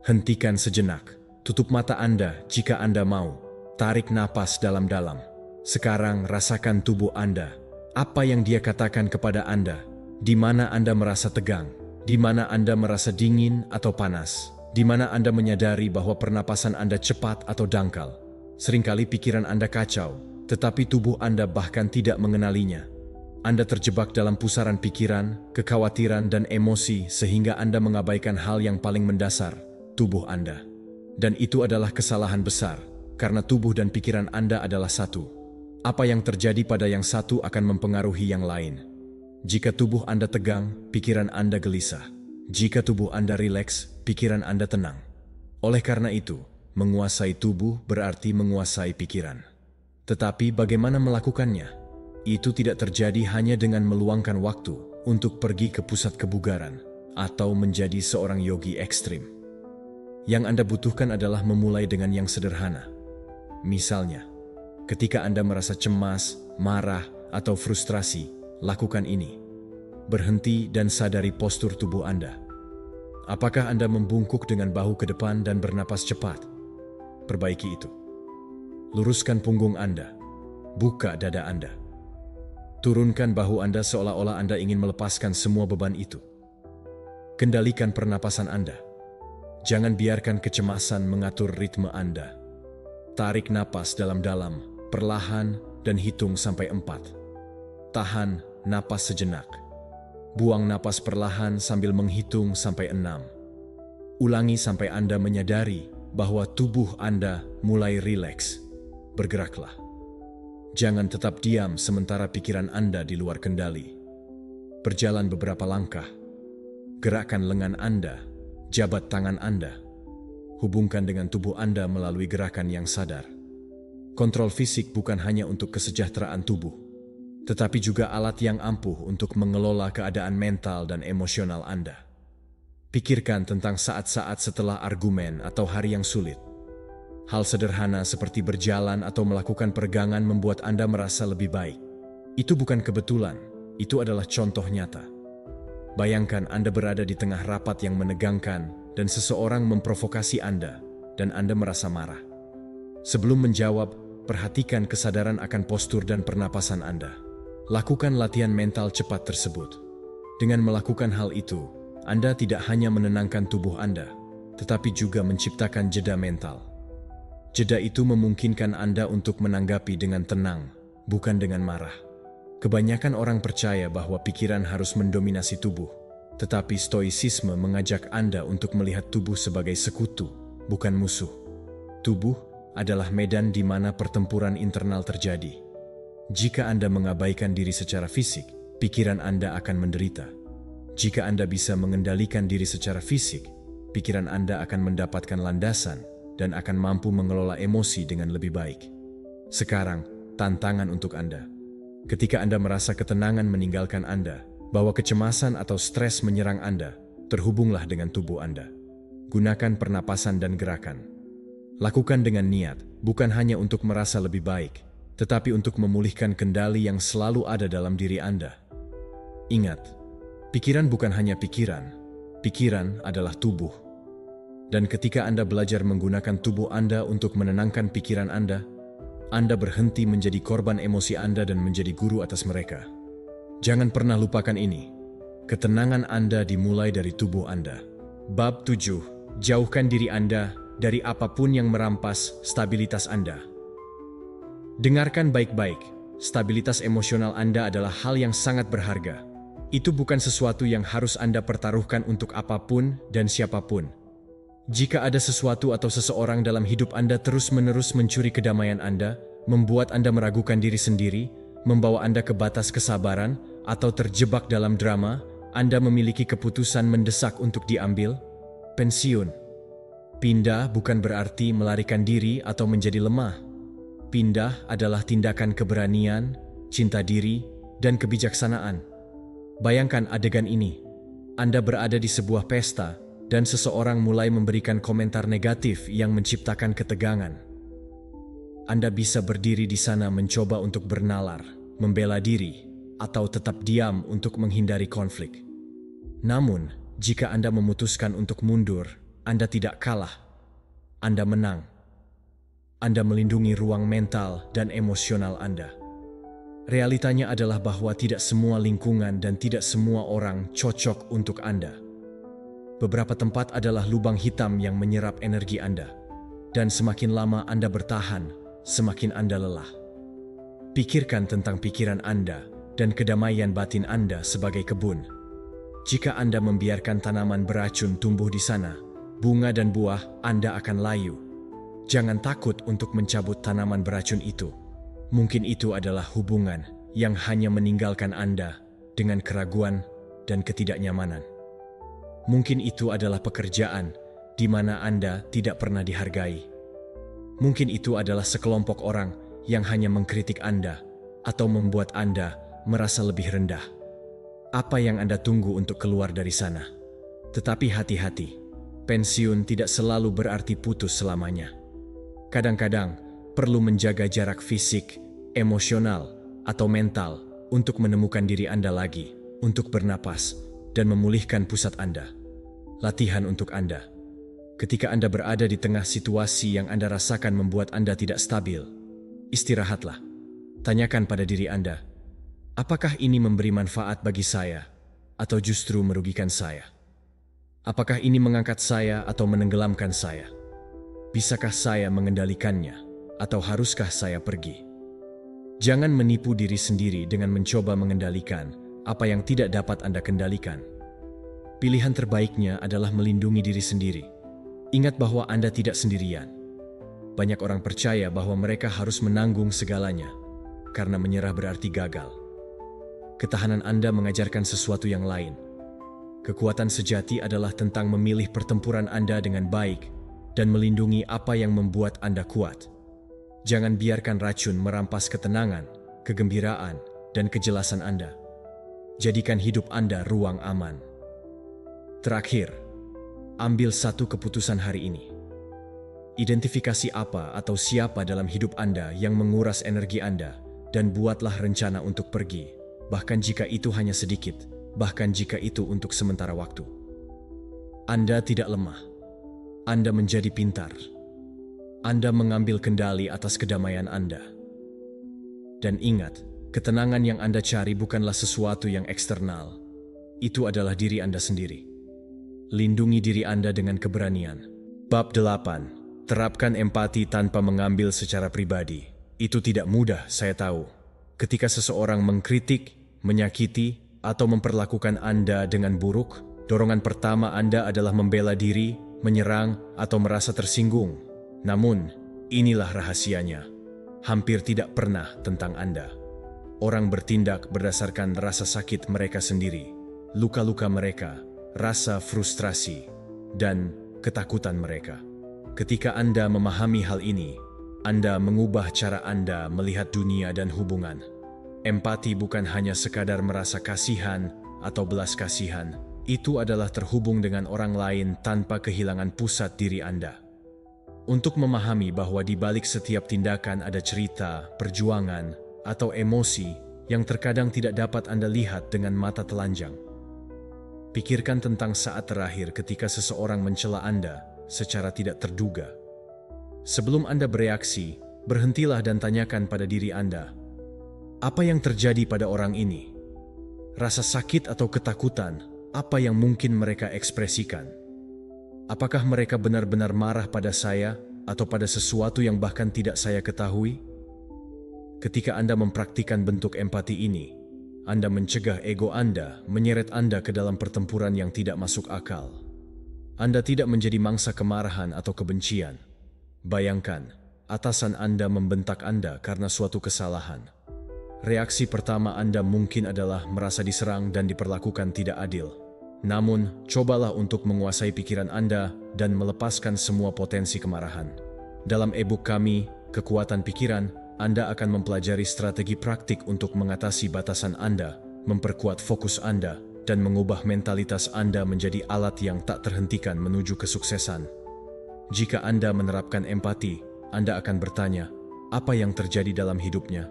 Hentikan sejenak. Tutup mata Anda jika Anda mau. Tarik napas dalam-dalam. Sekarang rasakan tubuh Anda. Apa yang dia katakan kepada Anda? Di mana Anda merasa tegang? Di mana Anda merasa dingin atau panas? Di mana Anda menyadari bahwa pernapasan Anda cepat atau dangkal? Seringkali pikiran Anda kacau, tetapi tubuh Anda bahkan tidak mengenalinya. Anda terjebak dalam pusaran pikiran, kekhawatiran, dan emosi sehingga Anda mengabaikan hal yang paling mendasar, tubuh Anda. Dan itu adalah kesalahan besar, karena tubuh dan pikiran Anda adalah satu. Apa yang terjadi pada yang satu akan mempengaruhi yang lain. Jika tubuh Anda tegang, pikiran Anda gelisah. Jika tubuh Anda rileks, pikiran Anda tenang. Oleh karena itu, menguasai tubuh berarti menguasai pikiran. Tetapi bagaimana melakukannya? Itu tidak terjadi hanya dengan meluangkan waktu untuk pergi ke pusat kebugaran atau menjadi seorang yogi ekstrim. Yang Anda butuhkan adalah memulai dengan yang sederhana. Misalnya, ketika Anda merasa cemas, marah, atau frustrasi, lakukan ini. Berhenti dan sadari postur tubuh Anda. Apakah Anda membungkuk dengan bahu ke depan dan bernapas cepat? Perbaiki itu. Luruskan punggung Anda. Buka dada Anda. Turunkan bahu Anda seolah-olah Anda ingin melepaskan semua beban itu. Kendalikan pernapasan Anda. Jangan biarkan kecemasan mengatur ritme Anda. Tarik napas dalam-dalam, perlahan, dan hitung sampai 4. Tahan napas sejenak. Buang napas perlahan sambil menghitung sampai 6. Ulangi sampai Anda menyadari bahwa tubuh Anda mulai rileks. Bergeraklah. Jangan tetap diam sementara pikiran Anda di luar kendali. Berjalan beberapa langkah. Gerakkan lengan Anda, jabat tangan Anda. Hubungkan dengan tubuh Anda melalui gerakan yang sadar. Kontrol fisik bukan hanya untuk kesejahteraan tubuh, tetapi juga alat yang ampuh untuk mengelola keadaan mental dan emosional Anda. Pikirkan tentang saat-saat setelah argumen atau hari yang sulit. Hal sederhana seperti berjalan atau melakukan peregangan membuat Anda merasa lebih baik. Itu bukan kebetulan, itu adalah contoh nyata. Bayangkan Anda berada di tengah rapat yang menegangkan dan seseorang memprovokasi Anda dan Anda merasa marah. Sebelum menjawab, perhatikan kesadaran akan postur dan pernapasan Anda. Lakukan latihan mental cepat tersebut. Dengan melakukan hal itu, Anda tidak hanya menenangkan tubuh Anda, tetapi juga menciptakan jeda mental. Jeda itu memungkinkan Anda untuk menanggapi dengan tenang, bukan dengan marah. Kebanyakan orang percaya bahwa pikiran harus mendominasi tubuh, tetapi stoicisme mengajak Anda untuk melihat tubuh sebagai sekutu, bukan musuh. Tubuh adalah medan di mana pertempuran internal terjadi. Jika Anda mengabaikan diri secara fisik, pikiran Anda akan menderita. Jika Anda bisa mengendalikan diri secara fisik, pikiran Anda akan mendapatkan landasan dan akan mampu mengelola emosi dengan lebih baik. Sekarang, tantangan untuk Anda. Ketika Anda merasa ketenangan meninggalkan Anda, bahwa kecemasan atau stres menyerang Anda, terhubunglah dengan tubuh Anda. Gunakan pernapasan dan gerakan. Lakukan dengan niat, bukan hanya untuk merasa lebih baik, tetapi untuk memulihkan kendali yang selalu ada dalam diri Anda. Ingat, pikiran bukan hanya pikiran, pikiran adalah tubuh. Dan ketika Anda belajar menggunakan tubuh Anda untuk menenangkan pikiran Anda berhenti menjadi korban emosi Anda dan menjadi guru atas mereka. Jangan pernah lupakan ini. Ketenangan Anda dimulai dari tubuh Anda. Bab 7. Jauhkan diri Anda dari apapun yang merampas stabilitas Anda. Dengarkan baik-baik, stabilitas emosional Anda adalah hal yang sangat berharga. Itu bukan sesuatu yang harus Anda pertaruhkan untuk apapun dan siapapun. Jika ada sesuatu atau seseorang dalam hidup Anda terus-menerus mencuri kedamaian Anda, membuat Anda meragukan diri sendiri, membawa Anda ke batas kesabaran, atau terjebak dalam drama, Anda memiliki keputusan mendesak untuk diambil, pensiun. Pindah bukan berarti melarikan diri atau menjadi lemah. Pindah adalah tindakan keberanian, cinta diri, dan kebijaksanaan. Bayangkan adegan ini. Anda berada di sebuah pesta, dan seseorang mulai memberikan komentar negatif yang menciptakan ketegangan. Anda bisa berdiri di sana mencoba untuk bernalar, membela diri, atau tetap diam untuk menghindari konflik. Namun, jika Anda memutuskan untuk mundur, Anda tidak kalah. Anda menang. Anda melindungi ruang mental dan emosional Anda. Realitanya adalah bahwa tidak semua lingkungan dan tidak semua orang cocok untuk Anda. Beberapa tempat adalah lubang hitam yang menyerap energi Anda. Dan semakin lama Anda bertahan, semakin Anda lelah. Pikirkan tentang pikiran Anda dan kedamaian batin Anda sebagai kebun. Jika Anda membiarkan tanaman beracun tumbuh di sana, bunga dan buah Anda akan layu. Jangan takut untuk mencabut tanaman beracun itu. Mungkin itu adalah hubungan yang hanya meninggalkan Anda dengan keraguan dan ketidaknyamanan. Mungkin itu adalah pekerjaan di mana Anda tidak pernah dihargai. Mungkin itu adalah sekelompok orang yang hanya mengkritik Anda atau membuat Anda merasa lebih rendah. Apa yang Anda tunggu untuk keluar dari sana? Tetapi hati-hati, pensiun tidak selalu berarti putus selamanya. Kadang-kadang perlu menjaga jarak fisik, emosional, atau mental untuk menemukan diri Anda lagi, untuk bernapas, dan memulihkan pusat Anda. Latihan untuk Anda. Ketika Anda berada di tengah situasi yang Anda rasakan membuat Anda tidak stabil, istirahatlah. Tanyakan pada diri Anda, apakah ini memberi manfaat bagi saya, atau justru merugikan saya? Apakah ini mengangkat saya atau menenggelamkan saya? Bisakah saya mengendalikannya, atau haruskah saya pergi? Jangan menipu diri sendiri dengan mencoba mengendalikan apa yang tidak dapat Anda kendalikan. Pilihan terbaiknya adalah melindungi diri sendiri. Ingat bahwa Anda tidak sendirian. Banyak orang percaya bahwa mereka harus menanggung segalanya, karena menyerah berarti gagal. Ketahanan Anda mengajarkan sesuatu yang lain. Kekuatan sejati adalah tentang memilih pertempuran Anda dengan baik, dan melindungi apa yang membuat Anda kuat. Jangan biarkan racun merampas ketenangan, kegembiraan, dan kejelasan Anda. Jadikan hidup Anda ruang aman. Terakhir, ambil satu keputusan hari ini. Identifikasi apa atau siapa dalam hidup Anda yang menguras energi Anda, dan buatlah rencana untuk pergi, bahkan jika itu hanya sedikit, bahkan jika itu untuk sementara waktu. Anda tidak lemah. Anda menjadi pintar. Anda mengambil kendali atas kedamaian Anda. Dan ingat, ketenangan yang Anda cari bukanlah sesuatu yang eksternal. Itu adalah diri Anda sendiri. Lindungi diri Anda dengan keberanian. Bab 8. Terapkan empati tanpa mengambil secara pribadi. Itu tidak mudah, saya tahu. Ketika seseorang mengkritik, menyakiti, atau memperlakukan Anda dengan buruk, dorongan pertama Anda adalah membela diri, menyerang, atau merasa tersinggung. Namun, inilah rahasianya. Hampir tidak pernah tentang Anda. Orang bertindak berdasarkan rasa sakit mereka sendiri, luka-luka mereka, rasa frustrasi, dan ketakutan mereka. Ketika Anda memahami hal ini, Anda mengubah cara Anda melihat dunia dan hubungan. Empati bukan hanya sekadar merasa kasihan atau belas kasihan. Itu adalah terhubung dengan orang lain tanpa kehilangan pusat diri Anda. Untuk memahami bahwa di balik setiap tindakan ada cerita, perjuangan, atau emosi yang terkadang tidak dapat Anda lihat dengan mata telanjang. Pikirkan tentang saat terakhir ketika seseorang mencela Anda secara tidak terduga. Sebelum Anda bereaksi, berhentilah dan tanyakan pada diri Anda, apa yang terjadi pada orang ini? Rasa sakit atau ketakutan, apa yang mungkin mereka ekspresikan? Apakah mereka benar-benar marah pada saya atau pada sesuatu yang bahkan tidak saya ketahui? Ketika Anda mempraktikkan bentuk empati ini, Anda mencegah ego Anda menyeret Anda ke dalam pertempuran yang tidak masuk akal. Anda tidak menjadi mangsa kemarahan atau kebencian. Bayangkan, atasan Anda membentak Anda karena suatu kesalahan. Reaksi pertama Anda mungkin adalah merasa diserang dan diperlakukan tidak adil. Namun, cobalah untuk menguasai pikiran Anda dan melepaskan semua potensi kemarahan. Dalam e-book kami, Kekuatan Pikiran, Anda akan mempelajari strategi praktik untuk mengatasi batasan Anda, memperkuat fokus Anda, dan mengubah mentalitas Anda menjadi alat yang tak terhentikan menuju kesuksesan. Jika Anda menerapkan empati, Anda akan bertanya, apa yang terjadi dalam hidupnya?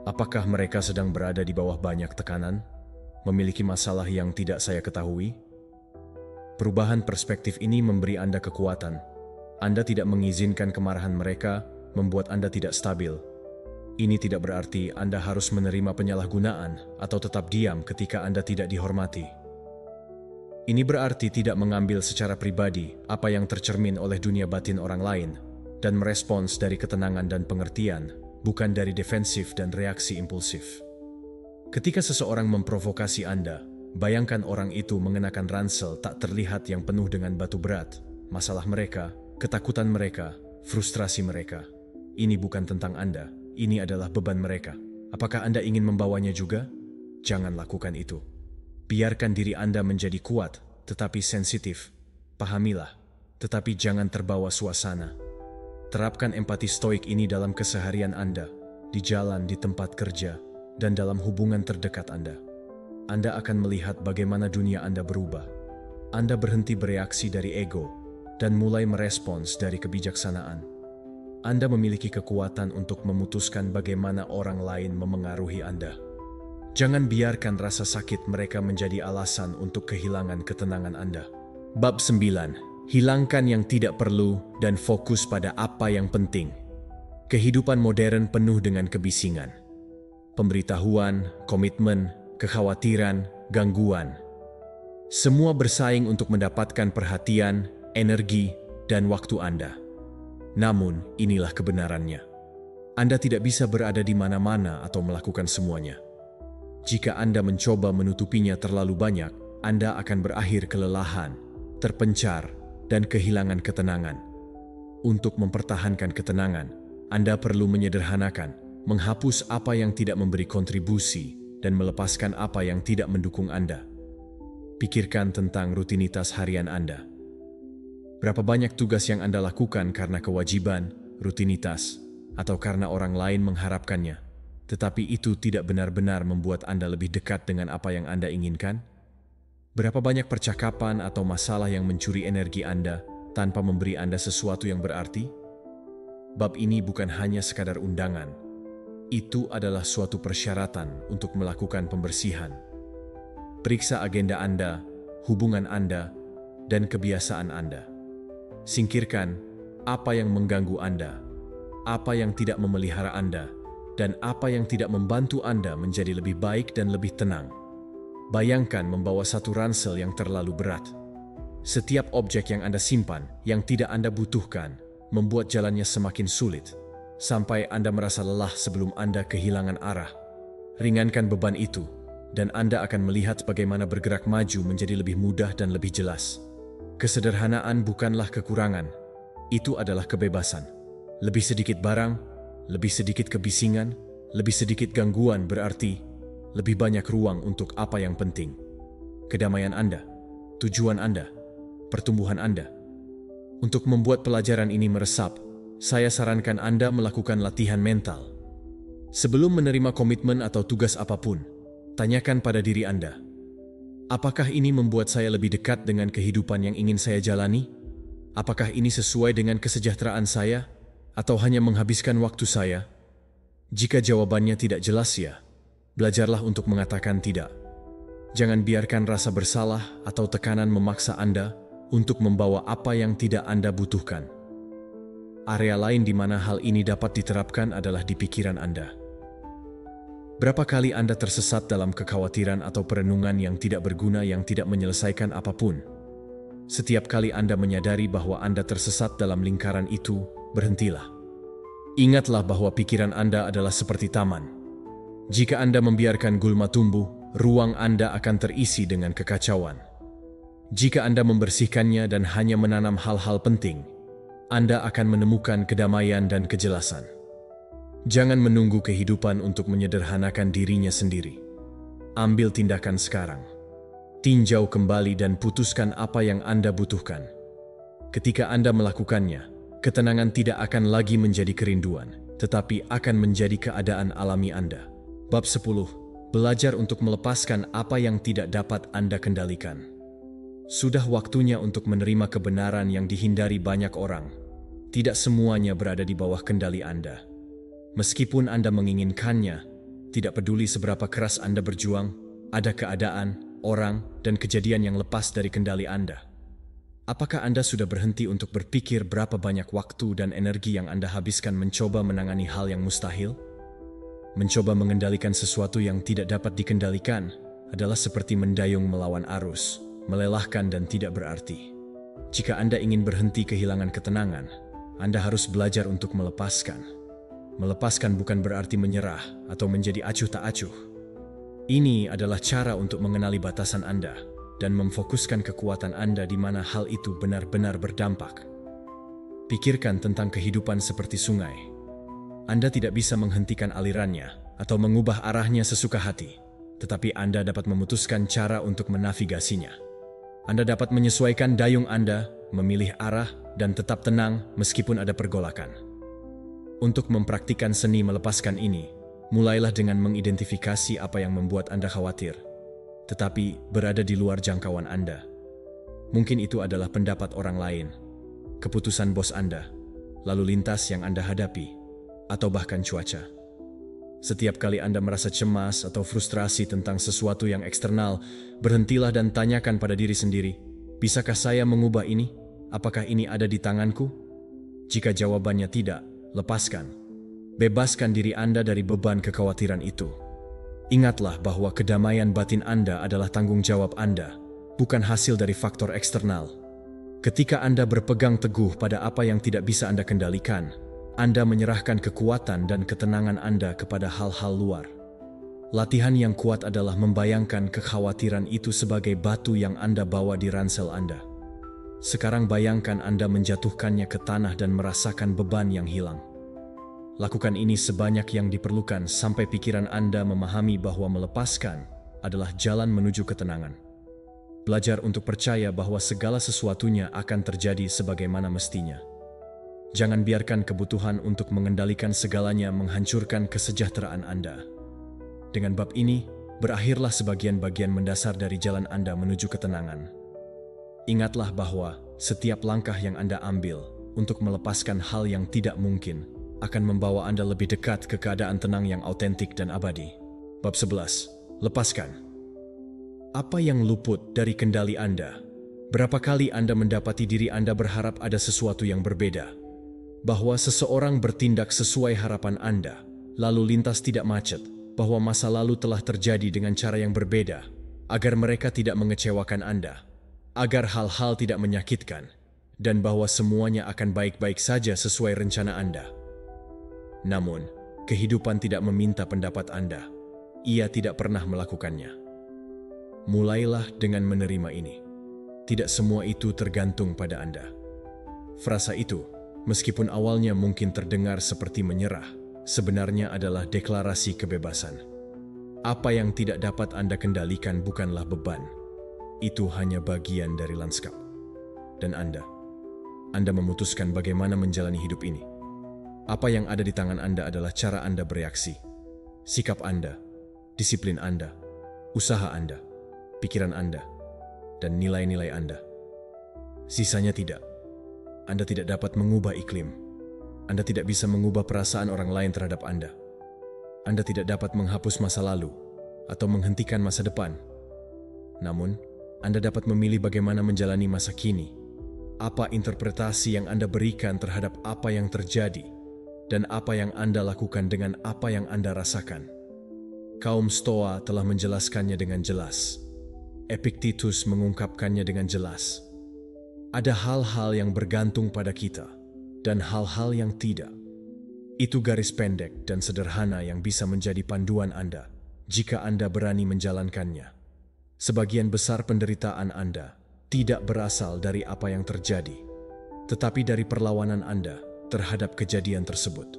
Apakah mereka sedang berada di bawah banyak tekanan? Memiliki masalah yang tidak saya ketahui? Perubahan perspektif ini memberi Anda kekuatan. Anda tidak mengizinkan kemarahan mereka membuat Anda tidak stabil. Ini tidak berarti Anda harus menerima penyalahgunaan atau tetap diam ketika Anda tidak dihormati. Ini berarti tidak mengambil secara pribadi apa yang tercermin oleh dunia batin orang lain dan merespons dari ketenangan dan pengertian, bukan dari defensif dan reaksi impulsif. Ketika seseorang memprovokasi Anda, bayangkan orang itu mengenakan ransel tak terlihat yang penuh dengan batu berat, masalah mereka, ketakutan mereka, frustrasi mereka. Ini bukan tentang Anda, ini adalah beban mereka. Apakah Anda ingin membawanya juga? Jangan lakukan itu. Biarkan diri Anda menjadi kuat, tetapi sensitif. Pahamilah, tetapi jangan terbawa suasana. Terapkan empati stoik ini dalam keseharian Anda, di jalan, di tempat kerja, dan dalam hubungan terdekat Anda. Anda akan melihat bagaimana dunia Anda berubah. Anda berhenti bereaksi dari ego dan mulai merespons dari kebijaksanaan. Anda memiliki kekuatan untuk memutuskan bagaimana orang lain memengaruhi Anda. Jangan biarkan rasa sakit mereka menjadi alasan untuk kehilangan ketenangan Anda. Bab 9. Hilangkan yang tidak perlu dan fokus pada apa yang penting. Kehidupan modern penuh dengan kebisingan. Pemberitahuan, komitmen, kekhawatiran, gangguan. Semua bersaing untuk mendapatkan perhatian, energi, dan waktu Anda. Namun, inilah kebenarannya. Anda tidak bisa berada di mana-mana atau melakukan semuanya. Jika Anda mencoba menutupinya terlalu banyak, Anda akan berakhir kelelahan, terpencar, dan kehilangan ketenangan. Untuk mempertahankan ketenangan, Anda perlu menyederhanakan, menghapus apa yang tidak memberi kontribusi, dan melepaskan apa yang tidak mendukung Anda. Pikirkan tentang rutinitas harian Anda. Berapa banyak tugas yang Anda lakukan karena kewajiban, rutinitas, atau karena orang lain mengharapkannya, tetapi itu tidak benar-benar membuat Anda lebih dekat dengan apa yang Anda inginkan? Berapa banyak percakapan atau masalah yang mencuri energi Anda tanpa memberi Anda sesuatu yang berarti? Bab ini bukan hanya sekadar undangan. Itu adalah suatu persyaratan untuk melakukan pembersihan. Periksa agenda Anda, hubungan Anda, dan kebiasaan Anda. Singkirkan apa yang mengganggu Anda, apa yang tidak memelihara Anda, dan apa yang tidak membantu Anda menjadi lebih baik dan lebih tenang. Bayangkan membawa satu ransel yang terlalu berat. Setiap objek yang Anda simpan, yang tidak Anda butuhkan, membuat jalannya semakin sulit, sampai Anda merasa lelah sebelum Anda kehilangan arah. Ringankan beban itu, dan Anda akan melihat bagaimana bergerak maju menjadi lebih mudah dan lebih jelas. Kesederhanaan bukanlah kekurangan, itu adalah kebebasan. Lebih sedikit barang, lebih sedikit kebisingan, lebih sedikit gangguan berarti lebih banyak ruang untuk apa yang penting. Kedamaian Anda, tujuan Anda, pertumbuhan Anda. Untuk membuat pelajaran ini meresap, saya sarankan Anda melakukan latihan mental. Sebelum menerima komitmen atau tugas apapun, tanyakan pada diri Anda, apakah ini membuat saya lebih dekat dengan kehidupan yang ingin saya jalani? Apakah ini sesuai dengan kesejahteraan saya? Atau hanya menghabiskan waktu saya? Jika jawabannya tidak jelas ya, belajarlah untuk mengatakan tidak. Jangan biarkan rasa bersalah atau tekanan memaksa Anda untuk membawa apa yang tidak Anda butuhkan. Area lain di mana hal ini dapat diterapkan adalah di pikiran Anda. Berapa kali Anda tersesat dalam kekhawatiran atau perenungan yang tidak berguna yang tidak menyelesaikan apapun? Setiap kali Anda menyadari bahwa Anda tersesat dalam lingkaran itu, berhentilah. Ingatlah bahwa pikiran Anda adalah seperti taman. Jika Anda membiarkan gulma tumbuh, ruang Anda akan terisi dengan kekacauan. Jika Anda membersihkannya dan hanya menanam hal-hal penting, Anda akan menemukan kedamaian dan kejelasan. Jangan menunggu kehidupan untuk menyederhanakan dirinya sendiri. Ambil tindakan sekarang. Tinjau kembali dan putuskan apa yang Anda butuhkan. Ketika Anda melakukannya, ketenangan tidak akan lagi menjadi kerinduan, tetapi akan menjadi keadaan alami Anda. Bab 10. Belajar untuk melepaskan apa yang tidak dapat Anda kendalikan. Sudah waktunya untuk menerima kebenaran yang dihindari banyak orang. Tidak semuanya berada di bawah kendali Anda. Meskipun Anda menginginkannya, tidak peduli seberapa keras Anda berjuang, ada keadaan, orang, dan kejadian yang lepas dari kendali Anda. Apakah Anda sudah berhenti untuk berpikir berapa banyak waktu dan energi yang Anda habiskan mencoba menangani hal yang mustahil? Mencoba mengendalikan sesuatu yang tidak dapat dikendalikan adalah seperti mendayung melawan arus, melelahkan dan tidak berarti. Jika Anda ingin berhenti kehilangan ketenangan, Anda harus belajar untuk melepaskan. Melepaskan bukan berarti menyerah atau menjadi acuh tak acuh. Ini adalah cara untuk mengenali batasan Anda dan memfokuskan kekuatan Anda di mana hal itu benar-benar berdampak. Pikirkan tentang kehidupan seperti sungai. Anda tidak bisa menghentikan alirannya atau mengubah arahnya sesuka hati, tetapi Anda dapat memutuskan cara untuk menavigasinya. Anda dapat menyesuaikan dayung Anda, memilih arah, dan tetap tenang meskipun ada pergolakan. Untuk mempraktikkan seni melepaskan ini, mulailah dengan mengidentifikasi apa yang membuat Anda khawatir, tetapi berada di luar jangkauan Anda. Mungkin itu adalah pendapat orang lain, keputusan bos Anda, lalu lintas yang Anda hadapi, atau bahkan cuaca. Setiap kali Anda merasa cemas atau frustrasi tentang sesuatu yang eksternal, berhentilah dan tanyakan pada diri sendiri, bisakah saya mengubah ini? Apakah ini ada di tanganku? Jika jawabannya tidak, lepaskan. Bebaskan diri Anda dari beban kekhawatiran itu. Ingatlah bahwa kedamaian batin Anda adalah tanggung jawab Anda, bukan hasil dari faktor eksternal. Ketika Anda berpegang teguh pada apa yang tidak bisa Anda kendalikan, Anda menyerahkan kekuatan dan ketenangan Anda kepada hal-hal luar. Latihan yang kuat adalah membayangkan kekhawatiran itu sebagai batu yang Anda bawa di ransel Anda. Sekarang bayangkan Anda menjatuhkannya ke tanah dan merasakan beban yang hilang. Lakukan ini sebanyak yang diperlukan sampai pikiran Anda memahami bahwa melepaskan adalah jalan menuju ketenangan. Belajar untuk percaya bahwa segala sesuatunya akan terjadi sebagaimana mestinya. Jangan biarkan kebutuhan untuk mengendalikan segalanya menghancurkan kesejahteraan Anda. Dengan bab ini, berakhirlah sebagian-bagian mendasar dari jalan Anda menuju ketenangan. Ingatlah bahwa setiap langkah yang Anda ambil untuk melepaskan hal yang tidak mungkin akan membawa Anda lebih dekat ke keadaan tenang yang autentik dan abadi. Bab 11. Lepaskan. Apa yang luput dari kendali Anda? Berapa kali Anda mendapati diri Anda berharap ada sesuatu yang berbeda? Bahwa seseorang bertindak sesuai harapan Anda, lalu lintas tidak macet, bahwa masa lalu telah terjadi dengan cara yang berbeda, agar mereka tidak mengecewakan Anda, agar hal-hal tidak menyakitkan, dan bahwa semuanya akan baik-baik saja sesuai rencana Anda. Namun, kehidupan tidak meminta pendapat Anda. Ia tidak pernah melakukannya. Mulailah dengan menerima ini. Tidak semua itu tergantung pada Anda. Frasa itu, meskipun awalnya mungkin terdengar seperti menyerah, sebenarnya adalah deklarasi kebebasan. Apa yang tidak dapat Anda kendalikan bukanlah beban. Itu hanya bagian dari lanskap. Dan Anda memutuskan bagaimana menjalani hidup ini. Apa yang ada di tangan Anda adalah cara Anda bereaksi, sikap Anda, disiplin Anda, usaha Anda, pikiran Anda, dan nilai-nilai Anda. Sisanya tidak. Anda tidak dapat mengubah iklim. Anda tidak bisa mengubah perasaan orang lain terhadap Anda. Anda tidak dapat menghapus masa lalu atau menghentikan masa depan. Namun, Anda dapat memilih bagaimana menjalani masa kini. Apa interpretasi yang Anda berikan terhadap apa yang terjadi, dan apa yang Anda lakukan dengan apa yang Anda rasakan. Kaum Stoa telah menjelaskannya dengan jelas. Epictetus mengungkapkannya dengan jelas. Ada hal-hal yang bergantung pada kita, dan hal-hal yang tidak. Itu garis pendek dan sederhana yang bisa menjadi panduan Anda jika Anda berani menjalankannya. Sebagian besar penderitaan Anda tidak berasal dari apa yang terjadi, tetapi dari perlawanan Anda terhadap kejadian tersebut.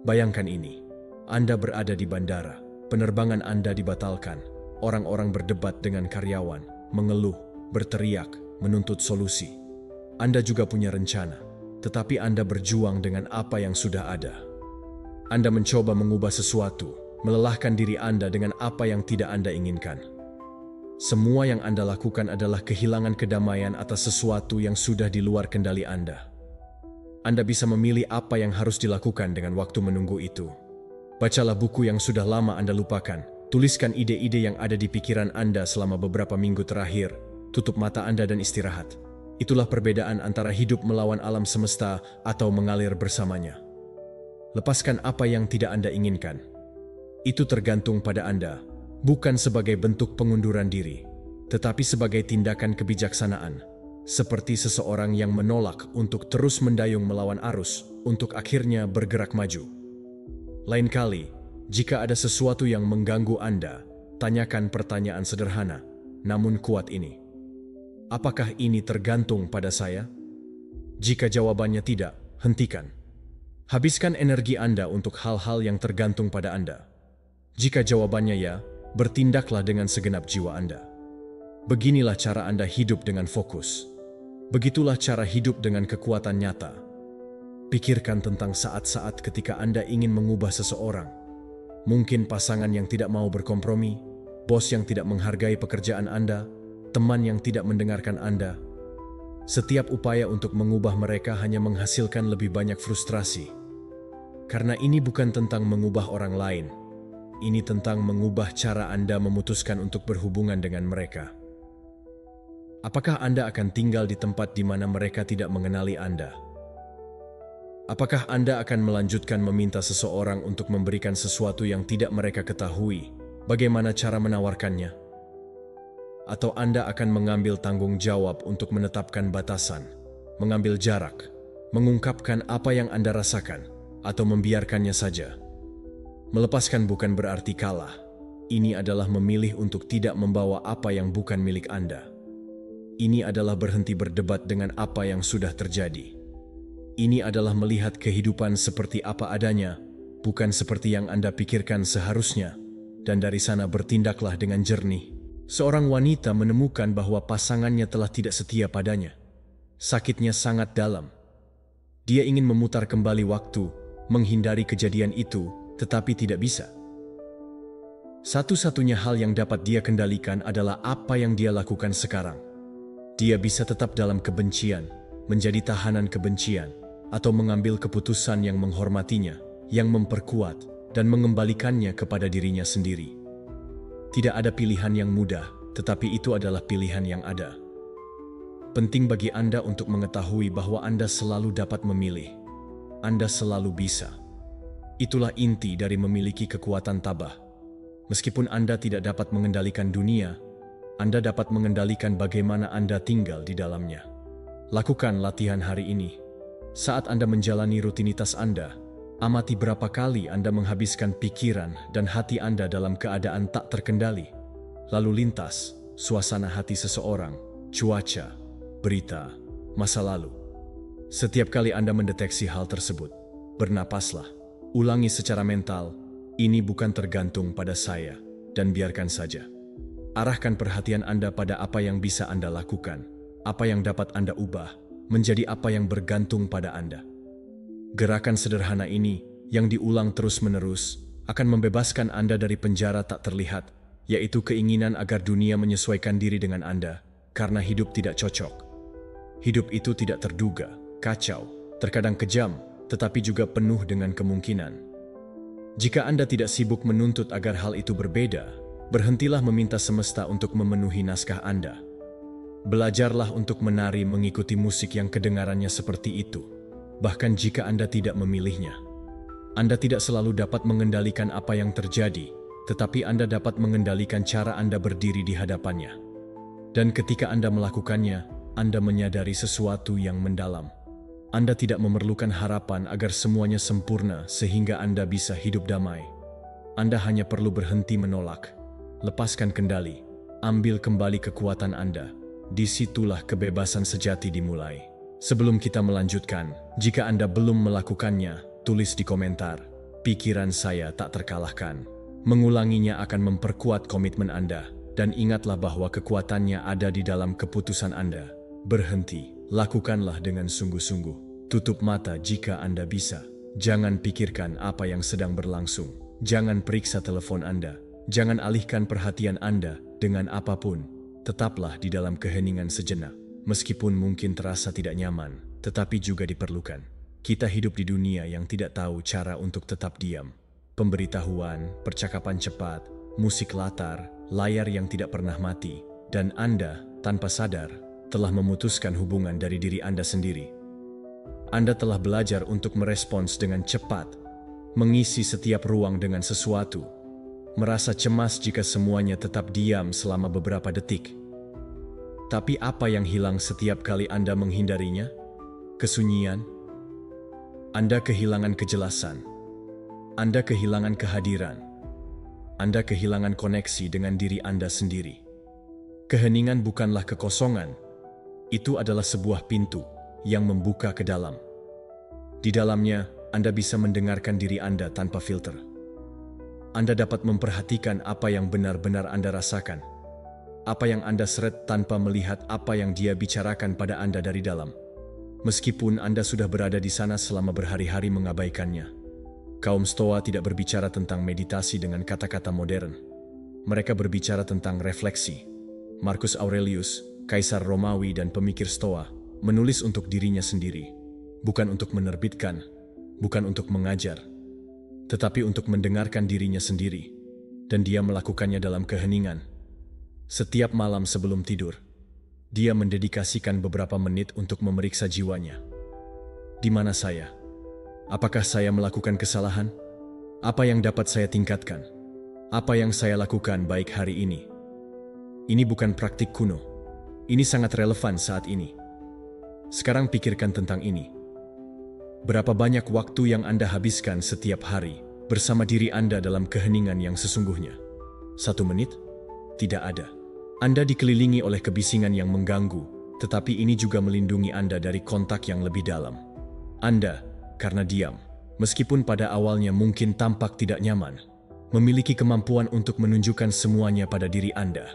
Bayangkan ini, Anda berada di bandara, penerbangan Anda dibatalkan, orang-orang berdebat dengan karyawan, mengeluh, berteriak, menuntut solusi. Anda juga punya rencana, tetapi Anda berjuang dengan apa yang sudah ada. Anda mencoba mengubah sesuatu, melelahkan diri Anda dengan apa yang tidak Anda inginkan. Semua yang Anda lakukan adalah kehilangan kedamaian atas sesuatu yang sudah di luar kendali Anda. Anda bisa memilih apa yang harus dilakukan dengan waktu menunggu itu. Bacalah buku yang sudah lama Anda lupakan. Tuliskan ide-ide yang ada di pikiran Anda selama beberapa minggu terakhir. Tutup mata Anda dan istirahat. Itulah perbedaan antara hidup melawan alam semesta atau mengalir bersamanya. Lepaskan apa yang tidak Anda inginkan. Itu tergantung pada Anda, bukan sebagai bentuk pengunduran diri, tetapi sebagai tindakan kebijaksanaan, seperti seseorang yang menolak untuk terus mendayung melawan arus untuk akhirnya bergerak maju. Lain kali, jika ada sesuatu yang mengganggu Anda, tanyakan pertanyaan sederhana, namun kuat ini. Apakah ini tergantung pada saya? Jika jawabannya tidak, hentikan. Habiskan energi Anda untuk hal-hal yang tergantung pada Anda. Jika jawabannya ya, bertindaklah dengan segenap jiwa Anda. Beginilah cara Anda hidup dengan fokus. Begitulah cara hidup dengan kekuatan nyata. Pikirkan tentang saat-saat ketika Anda ingin mengubah seseorang. Mungkin pasangan yang tidak mau berkompromi, bos yang tidak menghargai pekerjaan Anda, teman yang tidak mendengarkan Anda. Setiap upaya untuk mengubah mereka hanya menghasilkan lebih banyak frustrasi. Karena ini bukan tentang mengubah orang lain. Ini tentang mengubah cara Anda memutuskan untuk berhubungan dengan mereka. Apakah Anda akan tinggal di tempat di mana mereka tidak mengenali Anda? Apakah Anda akan melanjutkan meminta seseorang untuk memberikan sesuatu yang tidak mereka ketahui? Bagaimana cara menawarkannya? Atau Anda akan mengambil tanggung jawab untuk menetapkan batasan, mengambil jarak, mengungkapkan apa yang Anda rasakan, atau membiarkannya saja? Melepaskan bukan berarti kalah. Ini adalah memilih untuk tidak membawa apa yang bukan milik Anda. Ini adalah berhenti berdebat dengan apa yang sudah terjadi. Ini adalah melihat kehidupan seperti apa adanya, bukan seperti yang Anda pikirkan seharusnya, dan dari sana bertindaklah dengan jernih. Seorang wanita menemukan bahwa pasangannya telah tidak setia padanya. Sakitnya sangat dalam. Dia ingin memutar kembali waktu, menghindari kejadian itu, tetapi tidak bisa. Satu-satunya hal yang dapat dia kendalikan adalah apa yang dia lakukan sekarang. Dia bisa tetap dalam kebencian, menjadi tahanan kebencian, atau mengambil keputusan yang menghormatinya, yang memperkuat, dan mengembalikannya kepada dirinya sendiri. Tidak ada pilihan yang mudah, tetapi itu adalah pilihan yang ada. Penting bagi Anda untuk mengetahui bahwa Anda selalu dapat memilih. Anda selalu bisa. Itulah inti dari memiliki kekuatan tabah. Meskipun Anda tidak dapat mengendalikan dunia, Anda dapat mengendalikan bagaimana Anda tinggal di dalamnya. Lakukan latihan hari ini. Saat Anda menjalani rutinitas Anda, amati berapa kali Anda menghabiskan pikiran dan hati Anda dalam keadaan tak terkendali. Lalu lintas, suasana hati seseorang, cuaca, berita, masa lalu. Setiap kali Anda mendeteksi hal tersebut, bernapaslah, ulangi secara mental, ini bukan tergantung pada saya, dan biarkan saja. Arahkan perhatian Anda pada apa yang bisa Anda lakukan, apa yang dapat Anda ubah, menjadi apa yang bergantung pada Anda. Gerakan sederhana ini, yang diulang terus-menerus, akan membebaskan Anda dari penjara tak terlihat, yaitu keinginan agar dunia menyesuaikan diri dengan Anda, karena hidup tidak cocok. Hidup itu tidak terduga, kacau, terkadang kejam, tetapi juga penuh dengan kemungkinan. Jika Anda tidak sibuk menuntut agar hal itu berbeda, berhentilah meminta semesta untuk memenuhi naskah Anda. Belajarlah untuk menari mengikuti musik yang kedengarannya seperti itu. Bahkan jika Anda tidak memilihnya. Anda tidak selalu dapat mengendalikan apa yang terjadi, tetapi Anda dapat mengendalikan cara Anda berdiri di hadapannya. Dan ketika Anda melakukannya, Anda menyadari sesuatu yang mendalam. Anda tidak memerlukan harapan agar semuanya sempurna sehingga Anda bisa hidup damai. Anda hanya perlu berhenti menolak, lepaskan kendali, ambil kembali kekuatan Anda. Disitulah kebebasan sejati dimulai. Sebelum kita melanjutkan, jika Anda belum melakukannya, tulis di komentar, "Pikiran saya tak terkalahkan." Mengulanginya akan memperkuat komitmen Anda, dan ingatlah bahwa kekuatannya ada di dalam keputusan Anda. Berhenti, lakukanlah dengan sungguh-sungguh. Tutup mata jika Anda bisa. Jangan pikirkan apa yang sedang berlangsung. Jangan periksa telepon Anda. Jangan alihkan perhatian Anda dengan apapun. Tetaplah di dalam keheningan sejenak. Meskipun mungkin terasa tidak nyaman, tetapi juga diperlukan. Kita hidup di dunia yang tidak tahu cara untuk tetap diam. Pemberitahuan, percakapan cepat, musik latar, layar yang tidak pernah mati, dan Anda, tanpa sadar, telah memutuskan hubungan dari diri Anda sendiri. Anda telah belajar untuk merespons dengan cepat, mengisi setiap ruang dengan sesuatu, merasa cemas jika semuanya tetap diam selama beberapa detik. Tapi apa yang hilang setiap kali Anda menghindarinya? Kesunyian. Anda kehilangan kejelasan. Anda kehilangan kehadiran. Anda kehilangan koneksi dengan diri Anda sendiri. Keheningan bukanlah kekosongan. Itu adalah sebuah pintu yang membuka ke dalam. Di dalamnya, Anda bisa mendengarkan diri Anda tanpa filter. Anda dapat memperhatikan apa yang benar-benar Anda rasakan. Apa yang Anda seret tanpa melihat apa yang Dia bicarakan pada Anda dari dalam. Meskipun Anda sudah berada di sana selama berhari-hari mengabaikannya. Kaum Stoa tidak berbicara tentang meditasi dengan kata-kata modern. Mereka berbicara tentang refleksi. Marcus Aurelius, kaisar Romawi dan pemikir Stoa, menulis untuk dirinya sendiri. Bukan untuk menerbitkan, bukan untuk mengajar, tetapi untuk mendengarkan dirinya sendiri. Dan dia melakukannya dalam keheningan. Setiap malam sebelum tidur, dia mendedikasikan beberapa menit untuk memeriksa jiwanya. Di mana saya? Apakah saya melakukan kesalahan? Apa yang dapat saya tingkatkan? Apa yang saya lakukan baik hari ini? Ini bukan praktik kuno. Ini sangat relevan saat ini. Sekarang pikirkan tentang ini. Berapa banyak waktu yang Anda habiskan setiap hari bersama diri Anda dalam keheningan yang sesungguhnya? 1 menit? Tidak ada. Anda dikelilingi oleh kebisingan yang mengganggu, tetapi ini juga melindungi Anda dari kontak yang lebih dalam. Anda, karena diam, meskipun pada awalnya mungkin tampak tidak nyaman, memiliki kemampuan untuk menunjukkan semuanya pada diri Anda.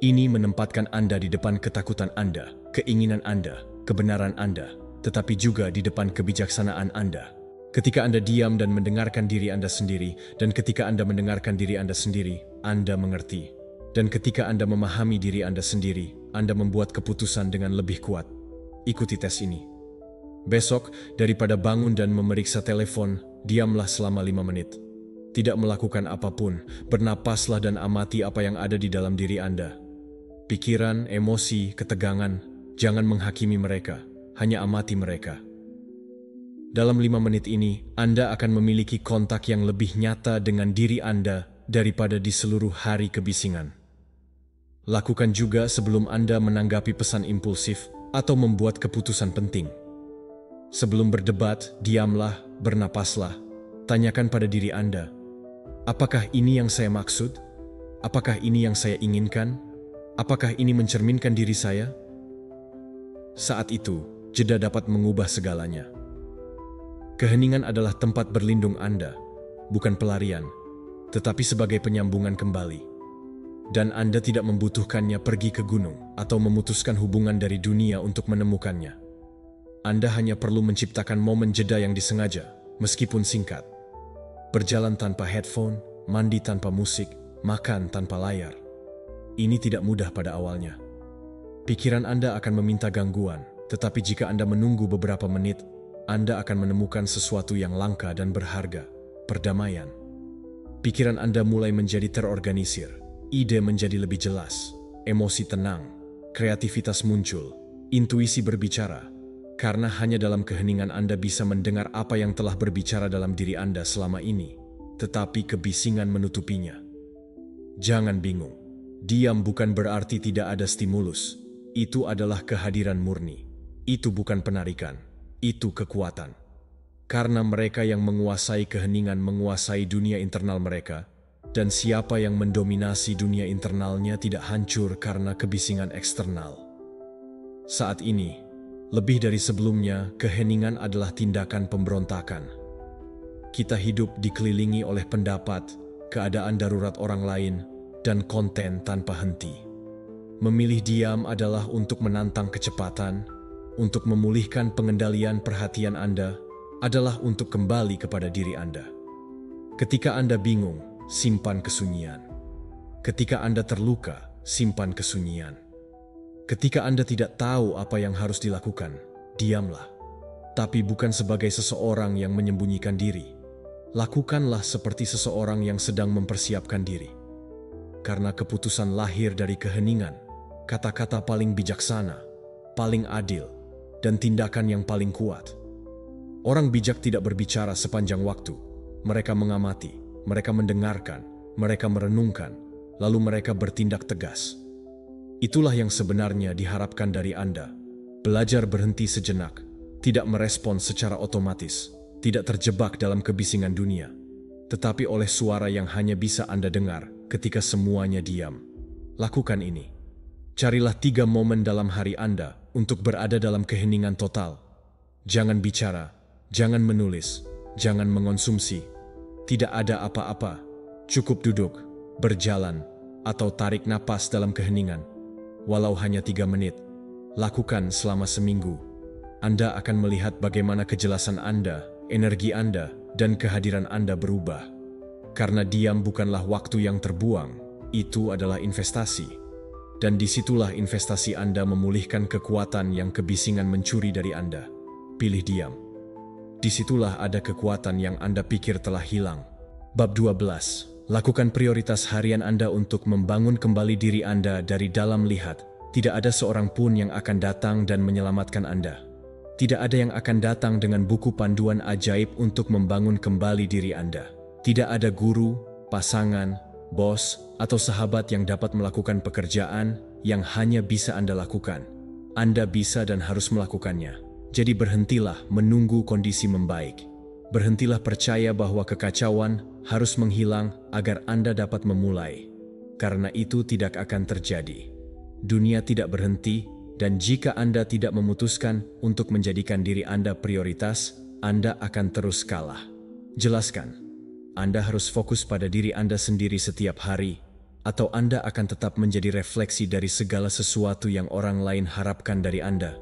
Ini menempatkan Anda di depan ketakutan Anda, keinginan Anda, kebenaran Anda, tetapi juga di depan kebijaksanaan Anda. Ketika Anda diam dan mendengarkan diri Anda sendiri, dan ketika Anda mendengarkan diri Anda sendiri, Anda mengerti. Dan ketika Anda memahami diri Anda sendiri, Anda membuat keputusan dengan lebih kuat. Ikuti tes ini. Besok, daripada bangun dan memeriksa telepon, diamlah selama 5 menit. Tidak melakukan apapun, bernapaslah dan amati apa yang ada di dalam diri Anda. Pikiran, emosi, ketegangan, jangan menghakimi mereka, hanya amati mereka. Dalam 5 menit ini, Anda akan memiliki kontak yang lebih nyata dengan diri Anda daripada di seluruh hari kebisingan. Lakukan juga sebelum Anda menanggapi pesan impulsif atau membuat keputusan penting. Sebelum berdebat, diamlah, bernapaslah, tanyakan pada diri Anda, apakah ini yang saya maksud? Apakah ini yang saya inginkan? Apakah ini mencerminkan diri saya? Saat itu, jeda dapat mengubah segalanya. Keheningan adalah tempat berlindung Anda, bukan pelarian, tetapi sebagai penyambungan kembali. Dan Anda tidak membutuhkannya pergi ke gunung atau memutuskan hubungan dari dunia untuk menemukannya. Anda hanya perlu menciptakan momen jeda yang disengaja, meskipun singkat. Berjalan tanpa headphone, mandi tanpa musik, makan tanpa layar. Ini tidak mudah pada awalnya. Pikiran Anda akan meminta gangguan, tetapi jika Anda menunggu beberapa menit, Anda akan menemukan sesuatu yang langka dan berharga, perdamaian. Pikiran Anda mulai menjadi terorganisir. Ide menjadi lebih jelas, emosi tenang, kreativitas muncul, intuisi berbicara, karena hanya dalam keheningan Anda bisa mendengar apa yang telah berbicara dalam diri Anda selama ini, tetapi kebisingan menutupinya. Jangan bingung, diam bukan berarti tidak ada stimulus, itu adalah kehadiran murni, itu bukan penarikan, itu kekuatan. Karena mereka yang menguasai keheningan menguasai dunia internal mereka, dan siapa yang mendominasi dunia internalnya tidak hancur karena kebisingan eksternal. Saat ini, lebih dari sebelumnya, keheningan adalah tindakan pemberontakan. Kita hidup dikelilingi oleh pendapat, keadaan darurat orang lain, dan konten tanpa henti. Memilih diam adalah untuk menantang kecepatan, untuk memulihkan pengendalian perhatian Anda, adalah untuk kembali kepada diri Anda. Ketika Anda bingung, simpan kesunyian. Ketika Anda terluka, simpan kesunyian. Ketika Anda tidak tahu apa yang harus dilakukan, diamlah. Tapi bukan sebagai seseorang yang menyembunyikan diri. Lakukanlah seperti seseorang yang sedang mempersiapkan diri. Karena keputusan lahir dari keheningan, kata-kata paling bijaksana, paling adil, dan tindakan yang paling kuat. Orang bijak tidak berbicara sepanjang waktu. Mereka mengamati, mereka mendengarkan, mereka merenungkan, lalu mereka bertindak tegas. Itulah yang sebenarnya diharapkan dari Anda. Belajar berhenti sejenak, tidak merespons secara otomatis, tidak terjebak dalam kebisingan dunia, tetapi oleh suara yang hanya bisa Anda dengar ketika semuanya diam. Lakukan ini. Carilah 3 momen dalam hari Anda untuk berada dalam keheningan total. Jangan bicara, jangan menulis, jangan mengonsumsi. Tidak ada apa-apa. Cukup duduk, berjalan, atau tarik napas dalam keheningan. Walau hanya 3 menit, lakukan selama seminggu. Anda akan melihat bagaimana kejelasan Anda, energi Anda, dan kehadiran Anda berubah. Karena diam bukanlah waktu yang terbuang, itu adalah investasi. Dan disitulah investasi Anda memulihkan kekuatan yang kebisingan mencuri dari Anda. Pilih diam. Disitulah ada kekuatan yang Anda pikir telah hilang. Bab 12. Lakukan prioritas harian Anda untuk membangun kembali diri Anda dari dalam. Lihat, tidak ada seorang pun yang akan datang dan menyelamatkan Anda. Tidak ada yang akan datang dengan buku panduan ajaib untuk membangun kembali diri Anda. Tidak ada guru, pasangan, bos, atau sahabat yang dapat melakukan pekerjaan yang hanya bisa Anda lakukan. Anda bisa dan harus melakukannya. Jadi berhentilah menunggu kondisi membaik. Berhentilah percaya bahwa kekacauan harus menghilang agar Anda dapat memulai. Karena itu tidak akan terjadi. Dunia tidak berhenti, dan jika Anda tidak memutuskan untuk menjadikan diri Anda prioritas, Anda akan terus kalah. Jelaskan. Anda harus fokus pada diri Anda sendiri setiap hari, atau Anda akan tetap menjadi refleksi dari segala sesuatu yang orang lain harapkan dari Anda.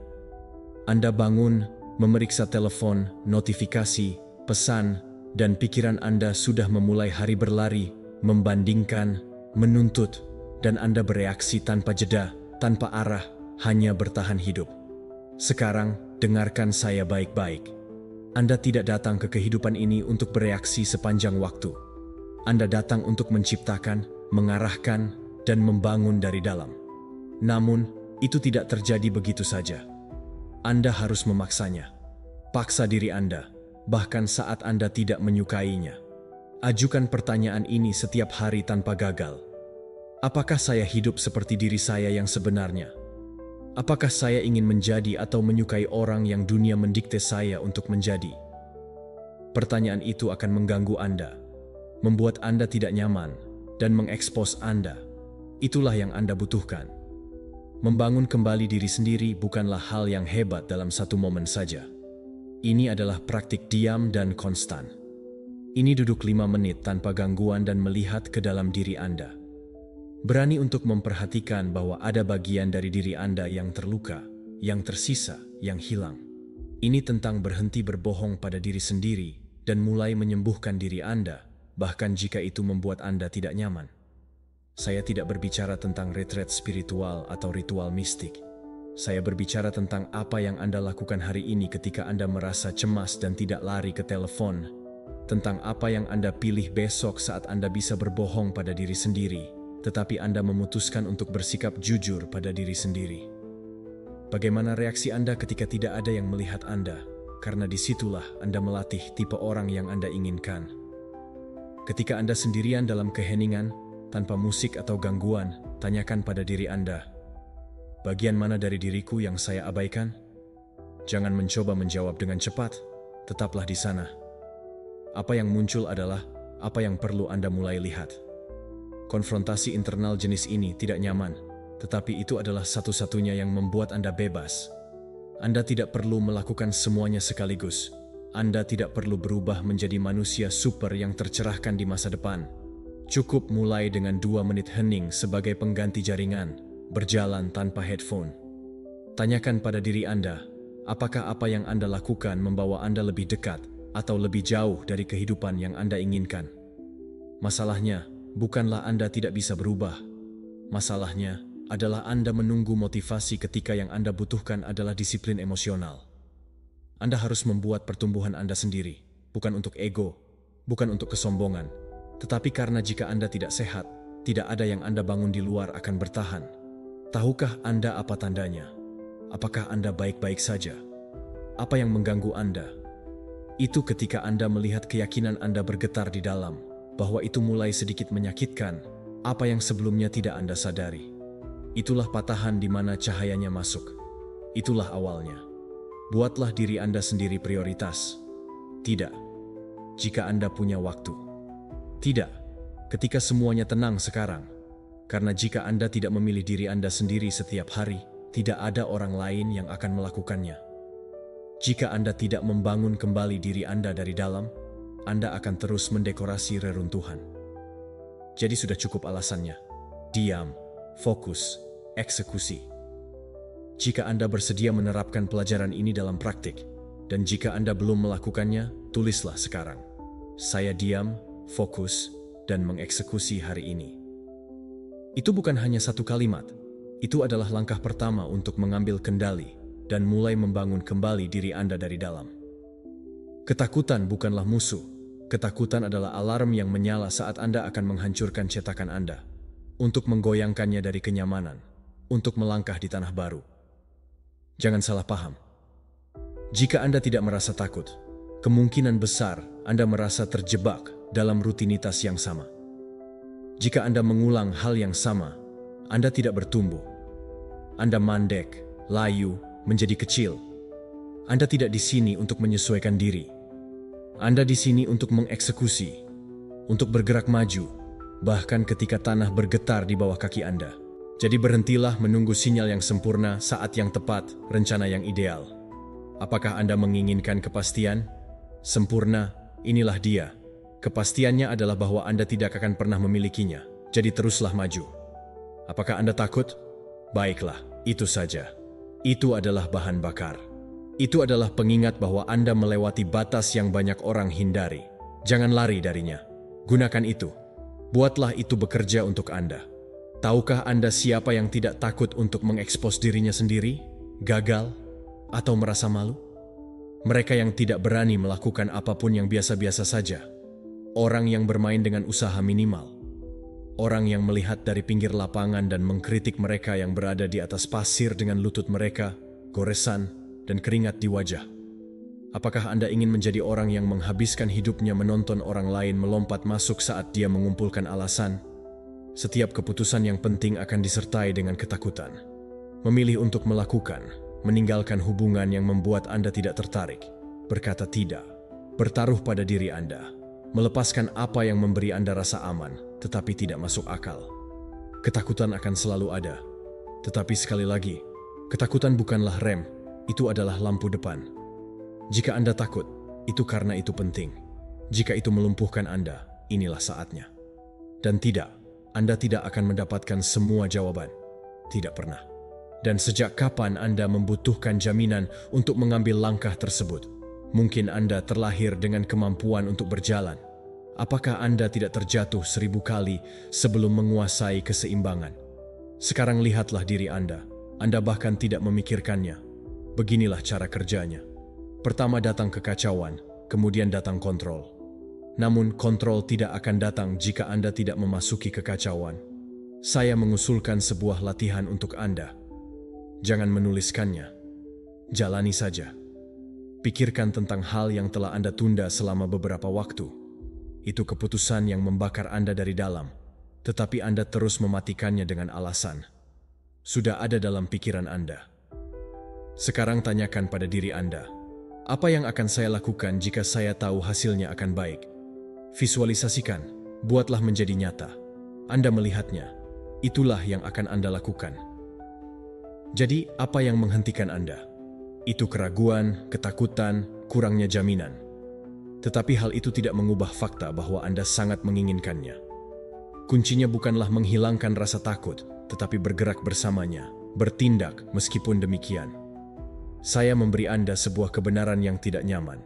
Anda bangun, memeriksa telepon, notifikasi, pesan, dan pikiran Anda sudah memulai hari berlari, membandingkan, menuntut, dan Anda bereaksi tanpa jeda, tanpa arah, hanya bertahan hidup. Sekarang, dengarkan saya baik-baik. Anda tidak datang ke kehidupan ini untuk bereaksi sepanjang waktu. Anda datang untuk menciptakan, mengarahkan, dan membangun dari dalam. Namun, itu tidak terjadi begitu saja. Anda harus memaksanya. Paksa diri Anda, bahkan saat Anda tidak menyukainya. Ajukan pertanyaan ini setiap hari tanpa gagal. Apakah saya hidup seperti diri saya yang sebenarnya? Apakah saya ingin menjadi atau menyukai orang yang dunia mendikte saya untuk menjadi? Pertanyaan itu akan mengganggu Anda, membuat Anda tidak nyaman, dan mengekspos Anda. Itulah yang Anda butuhkan. Membangun kembali diri sendiri bukanlah hal yang hebat dalam satu momen saja. Ini adalah praktik diam dan konstan. Ini duduk 5 menit tanpa gangguan dan melihat ke dalam diri Anda. Berani untuk memperhatikan bahwa ada bagian dari diri Anda yang terluka, yang tersisa, yang hilang. Ini tentang berhenti berbohong pada diri sendiri dan mulai menyembuhkan diri Anda, bahkan jika itu membuat Anda tidak nyaman. Saya tidak berbicara tentang retret spiritual atau ritual mistik. Saya berbicara tentang apa yang Anda lakukan hari ini ketika Anda merasa cemas dan tidak lari ke telepon. Tentang apa yang Anda pilih besok saat Anda bisa berbohong pada diri sendiri, tetapi Anda memutuskan untuk bersikap jujur pada diri sendiri. Bagaimana reaksi Anda ketika tidak ada yang melihat Anda? Karena disitulah Anda melatih tipe orang yang Anda inginkan. Ketika Anda sendirian dalam keheningan, tanpa musik atau gangguan, tanyakan pada diri Anda, bagian mana dari diriku yang saya abaikan? Jangan mencoba menjawab dengan cepat, tetaplah di sana. Apa yang muncul adalah apa yang perlu Anda mulai lihat. Konfrontasi internal jenis ini tidak nyaman, tetapi itu adalah satu-satunya yang membuat Anda bebas. Anda tidak perlu melakukan semuanya sekaligus. Anda tidak perlu berubah menjadi manusia super yang tercerahkan di masa depan. Cukup mulai dengan 2 menit hening sebagai pengganti jaringan, berjalan tanpa headphone. Tanyakan pada diri Anda, apakah apa yang Anda lakukan membawa Anda lebih dekat atau lebih jauh dari kehidupan yang Anda inginkan? Masalahnya, bukanlah Anda tidak bisa berubah. Masalahnya adalah Anda menunggu motivasi ketika yang Anda butuhkan adalah disiplin emosional. Anda harus membuat pertumbuhan Anda sendiri, bukan untuk ego, bukan untuk kesombongan, tetapi karena jika Anda tidak sehat, tidak ada yang Anda bangun di luar akan bertahan. Tahukah Anda apa tandanya? Apakah Anda baik-baik saja? Apa yang mengganggu Anda? Itu ketika Anda melihat keyakinan Anda bergetar di dalam, bahwa itu mulai sedikit menyakitkan, apa yang sebelumnya tidak Anda sadari. Itulah patahan di mana cahayanya masuk. Itulah awalnya. Buatlah diri Anda sendiri prioritas. Tidak, jika Anda punya waktu. Tidak, ketika semuanya tenang sekarang. Karena jika Anda tidak memilih diri Anda sendiri setiap hari, tidak ada orang lain yang akan melakukannya. Jika Anda tidak membangun kembali diri Anda dari dalam, Anda akan terus mendekorasi reruntuhan. Jadi sudah cukup alasannya. Diam, fokus, eksekusi. Jika Anda bersedia menerapkan pelajaran ini dalam praktik, dan jika Anda belum melakukannya, tulislah sekarang. Saya diam, fokus, dan mengeksekusi hari ini. Itu bukan hanya satu kalimat. Itu adalah langkah pertama untuk mengambil kendali dan mulai membangun kembali diri Anda dari dalam. Ketakutan bukanlah musuh. Ketakutan adalah alarm yang menyala saat Anda akan menghancurkan cetakan Anda, untuk menggoyangkannya dari kenyamanan, untuk melangkah di tanah baru. Jangan salah paham. Jika Anda tidak merasa takut, kemungkinan besar Anda merasa terjebak dalam rutinitas yang sama. Jika Anda mengulang hal yang sama, Anda tidak bertumbuh. Anda mandek, layu, menjadi kecil. Anda tidak di sini untuk menyesuaikan diri. Anda di sini untuk mengeksekusi, untuk bergerak maju, bahkan ketika tanah bergetar di bawah kaki Anda. Jadi berhentilah menunggu sinyal yang sempurna, saat yang tepat, rencana yang ideal. Apakah Anda menginginkan kepastian? Sempurna, inilah dia. Kepastiannya adalah bahwa Anda tidak akan pernah memilikinya. Jadi teruslah maju. Apakah Anda takut? Baiklah, itu saja. Itu adalah bahan bakar. Itu adalah pengingat bahwa Anda melewati batas yang banyak orang hindari. Jangan lari darinya. Gunakan itu. Buatlah itu bekerja untuk Anda. Tahukah Anda siapa yang tidak takut untuk mengekspos dirinya sendiri, gagal, atau merasa malu? Mereka yang tidak berani melakukan apapun yang biasa-biasa saja. Orang yang bermain dengan usaha minimal. Orang yang melihat dari pinggir lapangan dan mengkritik mereka yang berada di atas pasir dengan lutut mereka, goresan, dan keringat di wajah. Apakah Anda ingin menjadi orang yang menghabiskan hidupnya menonton orang lain melompat masuk saat dia mengumpulkan alasan? Setiap keputusan yang penting akan disertai dengan ketakutan. Memilih untuk melakukan, meninggalkan hubungan yang membuat Anda tidak tertarik, berkata tidak, bertaruh pada diri Anda, melepaskan apa yang memberi Anda rasa aman, tetapi tidak masuk akal. Ketakutan akan selalu ada. Tetapi sekali lagi, ketakutan bukanlah rem, itu adalah lampu depan. Jika Anda takut, itu karena itu penting. Jika itu melumpuhkan Anda, inilah saatnya. Dan tidak, Anda tidak akan mendapatkan semua jawaban. Tidak pernah. Dan sejak kapan Anda membutuhkan jaminan untuk mengambil langkah tersebut? Mungkin Anda terlahir dengan kemampuan untuk berjalan. Apakah Anda tidak terjatuh 1000 kali sebelum menguasai keseimbangan? Sekarang lihatlah diri Anda. Anda bahkan tidak memikirkannya. Beginilah cara kerjanya. Pertama datang kekacauan, kemudian datang kontrol. Namun kontrol tidak akan datang jika Anda tidak memasuki kekacauan. Saya mengusulkan sebuah latihan untuk Anda. Jangan menuliskannya. Jalani saja. Pikirkan tentang hal yang telah Anda tunda selama beberapa waktu. Itu keputusan yang membakar Anda dari dalam, tetapi Anda terus mematikannya dengan alasan. Sudah ada dalam pikiran Anda. Sekarang tanyakan pada diri Anda, apa yang akan saya lakukan jika saya tahu hasilnya akan baik? Visualisasikan, buatlah menjadi nyata. Anda melihatnya, itulah yang akan Anda lakukan. Jadi, apa yang menghentikan Anda? Itu keraguan, ketakutan, kurangnya jaminan. Tetapi hal itu tidak mengubah fakta bahwa Anda sangat menginginkannya. Kuncinya bukanlah menghilangkan rasa takut, tetapi bergerak bersamanya, bertindak meskipun demikian. Saya memberi Anda sebuah kebenaran yang tidak nyaman.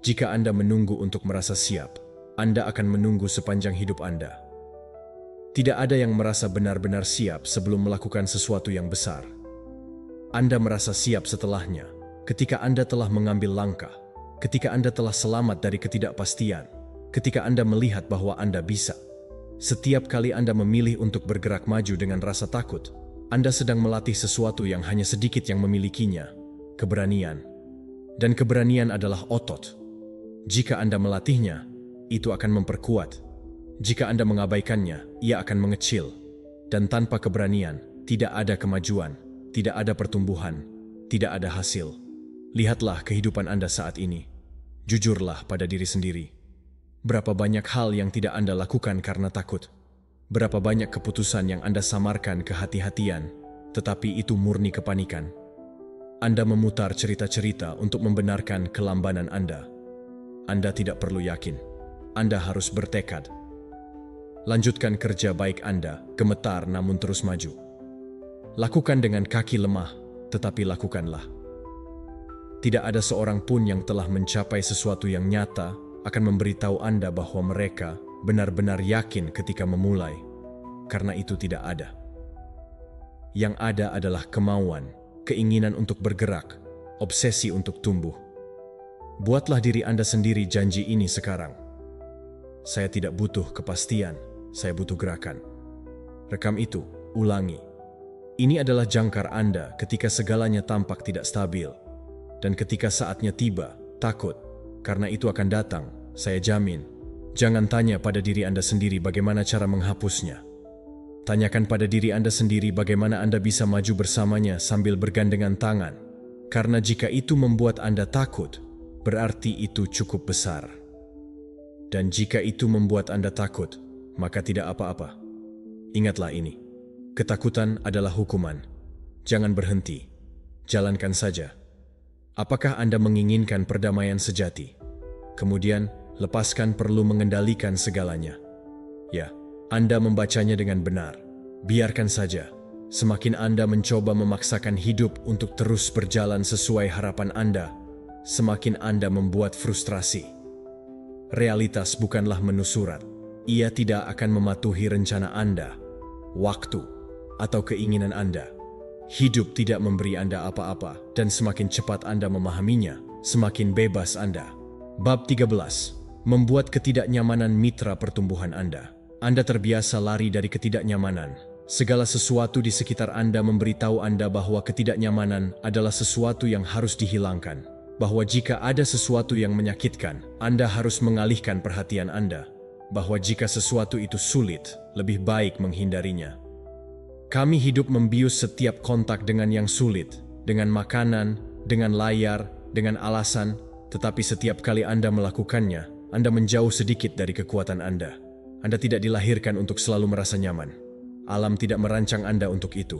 Jika Anda menunggu untuk merasa siap, Anda akan menunggu sepanjang hidup Anda. Tidak ada yang merasa benar-benar siap sebelum melakukan sesuatu yang besar. Anda merasa siap setelahnya, ketika Anda telah mengambil langkah, ketika Anda telah selamat dari ketidakpastian, ketika Anda melihat bahwa Anda bisa. Setiap kali Anda memilih untuk bergerak maju dengan rasa takut, Anda sedang melatih sesuatu yang hanya sedikit yang memilikinya, keberanian. Dan keberanian adalah otot. Jika Anda melatihnya, itu akan memperkuat. Jika Anda mengabaikannya, ia akan mengecil. Dan tanpa keberanian, tidak ada kemajuan, tidak ada pertumbuhan, tidak ada hasil. Lihatlah kehidupan Anda saat ini. Jujurlah pada diri sendiri. Berapa banyak hal yang tidak Anda lakukan karena takut? Berapa banyak keputusan yang Anda samarkan kehati-hatian, tetapi itu murni kepanikan? Anda memutar cerita-cerita untuk membenarkan kelambanan Anda. Anda tidak perlu yakin. Anda harus bertekad. Lanjutkan kerja baik Anda, gemetar namun terus maju. Lakukan dengan kaki lemah, tetapi lakukanlah. Tidak ada seorang pun yang telah mencapai sesuatu yang nyata akan memberitahu Anda bahwa mereka benar-benar yakin ketika memulai, karena itu tidak ada. Yang ada adalah kemauan, keinginan untuk bergerak, obsesi untuk tumbuh. Buatlah diri Anda sendiri janji ini sekarang. Saya tidak butuh kepastian, saya butuh gerakan. Rekam itu, ulangi. Ini adalah jangkar Anda ketika segalanya tampak tidak stabil. Dan ketika saatnya tiba, takut. Karena itu akan datang, saya jamin. Jangan tanya pada diri Anda sendiri bagaimana cara menghapusnya. Tanyakan pada diri Anda sendiri bagaimana Anda bisa maju bersamanya sambil bergandengan tangan. Karena jika itu membuat Anda takut, berarti itu cukup besar. Dan jika itu membuat Anda takut, maka tidak apa-apa. Ingatlah ini, ketakutan adalah hukuman. Jangan berhenti, jalankan saja. Apakah Anda menginginkan perdamaian sejati? Kemudian, lepaskan perlu mengendalikan segalanya. Ya, Anda membacanya dengan benar. Biarkan saja. Semakin Anda mencoba memaksakan hidup untuk terus berjalan sesuai harapan Anda, semakin Anda membuat frustrasi. Realitas bukanlah menu surat. Ia tidak akan mematuhi rencana Anda, waktu, atau keinginan Anda. Hidup tidak memberi Anda apa-apa, dan semakin cepat Anda memahaminya, semakin bebas Anda. Bab 13. Membuat ketidaknyamanan mitra pertumbuhan Anda. Anda terbiasa lari dari ketidaknyamanan. Segala sesuatu di sekitar Anda memberitahu Anda bahwa ketidaknyamanan adalah sesuatu yang harus dihilangkan. Bahwa jika ada sesuatu yang menyakitkan, Anda harus mengalihkan perhatian Anda. Bahwa jika sesuatu itu sulit, lebih baik menghindarinya. Kami hidup membius setiap kontak dengan yang sulit, dengan makanan, dengan layar, dengan alasan, tetapi setiap kali Anda melakukannya, Anda menjauh sedikit dari kekuatan Anda. Anda tidak dilahirkan untuk selalu merasa nyaman. Alam tidak merancang Anda untuk itu.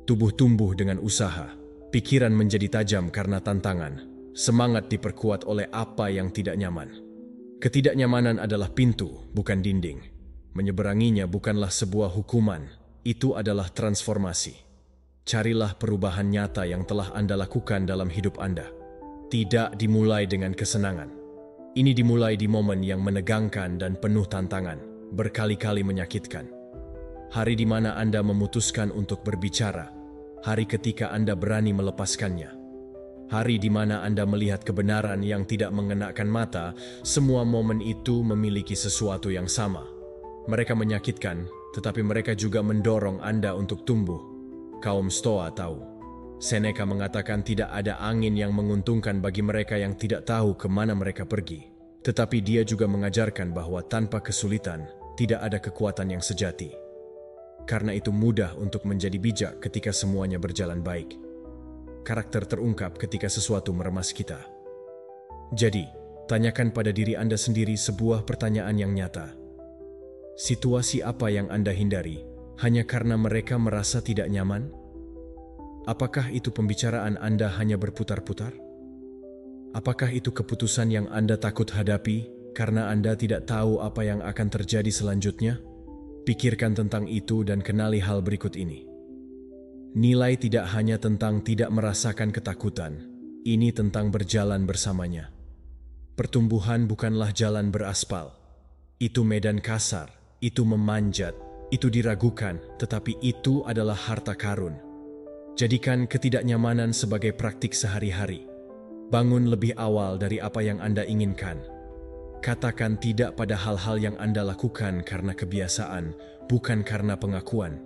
Tubuh tumbuh dengan usaha. Pikiran menjadi tajam karena tantangan. Semangat diperkuat oleh apa yang tidak nyaman. Ketidaknyamanan adalah pintu, bukan dinding. Menyeberanginya bukanlah sebuah hukuman. Itu adalah transformasi. Carilah perubahan nyata yang telah Anda lakukan dalam hidup Anda. Tidak dimulai dengan kesenangan. Ini dimulai di momen yang menegangkan dan penuh tantangan. Berkali-kali menyakitkan. Hari di mana Anda memutuskan untuk berbicara. Hari ketika Anda berani melepaskannya. Hari di mana Anda melihat kebenaran yang tidak mengenakan mata. Semua momen itu memiliki sesuatu yang sama. Mereka menyakitkan, tetapi mereka juga mendorong Anda untuk tumbuh. Kaum Stoa tahu. Seneca mengatakan tidak ada angin yang menguntungkan bagi mereka yang tidak tahu kemana mereka pergi. Tetapi dia juga mengajarkan bahwa tanpa kesulitan, tidak ada kekuatan yang sejati. Karena itu mudah untuk menjadi bijak ketika semuanya berjalan baik. karakter terungkap ketika sesuatu meremas kita. Jadi, tanyakan pada diri Anda sendiri sebuah pertanyaan yang nyata. Situasi apa yang Anda hindari hanya karena mereka merasa tidak nyaman? Apakah itu pembicaraan Anda hanya berputar-putar? Apakah itu keputusan yang Anda takut hadapi karena Anda tidak tahu apa yang akan terjadi selanjutnya? Pikirkan tentang itu dan kenali hal berikut ini. Nilai tidak hanya tentang tidak merasakan ketakutan, ini tentang berjalan bersamanya. Pertumbuhan bukanlah jalan beraspal. Itu medan kasar, itu memanjat, itu diragukan, tetapi itu adalah harta karun. Jadikan ketidaknyamanan sebagai praktik sehari-hari. Bangun lebih awal dari apa yang Anda inginkan. Katakan tidak pada hal-hal yang Anda lakukan karena kebiasaan, bukan karena pengakuan.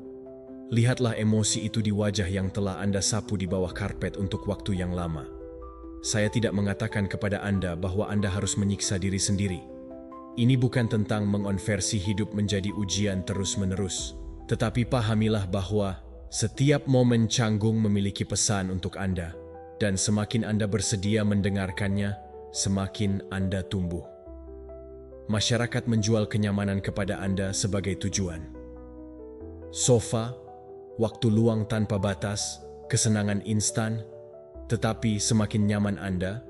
Lihatlah emosi itu di wajah yang telah Anda sapu di bawah karpet untuk waktu yang lama. Saya tidak mengatakan kepada Anda bahwa Anda harus menyiksa diri sendiri. Ini bukan tentang mengonversi hidup menjadi ujian terus-menerus. Tetapi pahamilah bahwa setiap momen canggung memiliki pesan untuk Anda. Dan semakin Anda bersedia mendengarkannya, semakin Anda tumbuh. Masyarakat menjual kenyamanan kepada Anda sebagai tujuan. Sofa, waktu luang tanpa batas, kesenangan instan. Tetapi semakin nyaman Anda,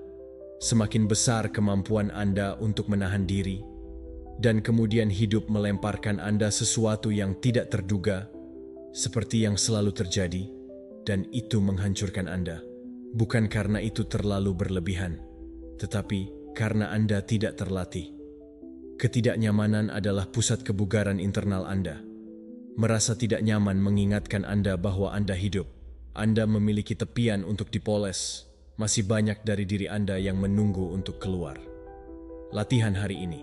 semakin besar kemampuan Anda untuk menahan diri, dan kemudian hidup melemparkan Anda sesuatu yang tidak terduga, seperti yang selalu terjadi, dan itu menghancurkan Anda. Bukan karena itu terlalu berlebihan, tetapi karena Anda tidak terlatih. Ketidaknyamanan adalah pusat kebugaran internal Anda. Merasa tidak nyaman mengingatkan Anda bahwa Anda hidup. Anda memiliki tepian untuk dipoles. Masih banyak dari diri Anda yang menunggu untuk keluar. Latihan hari ini.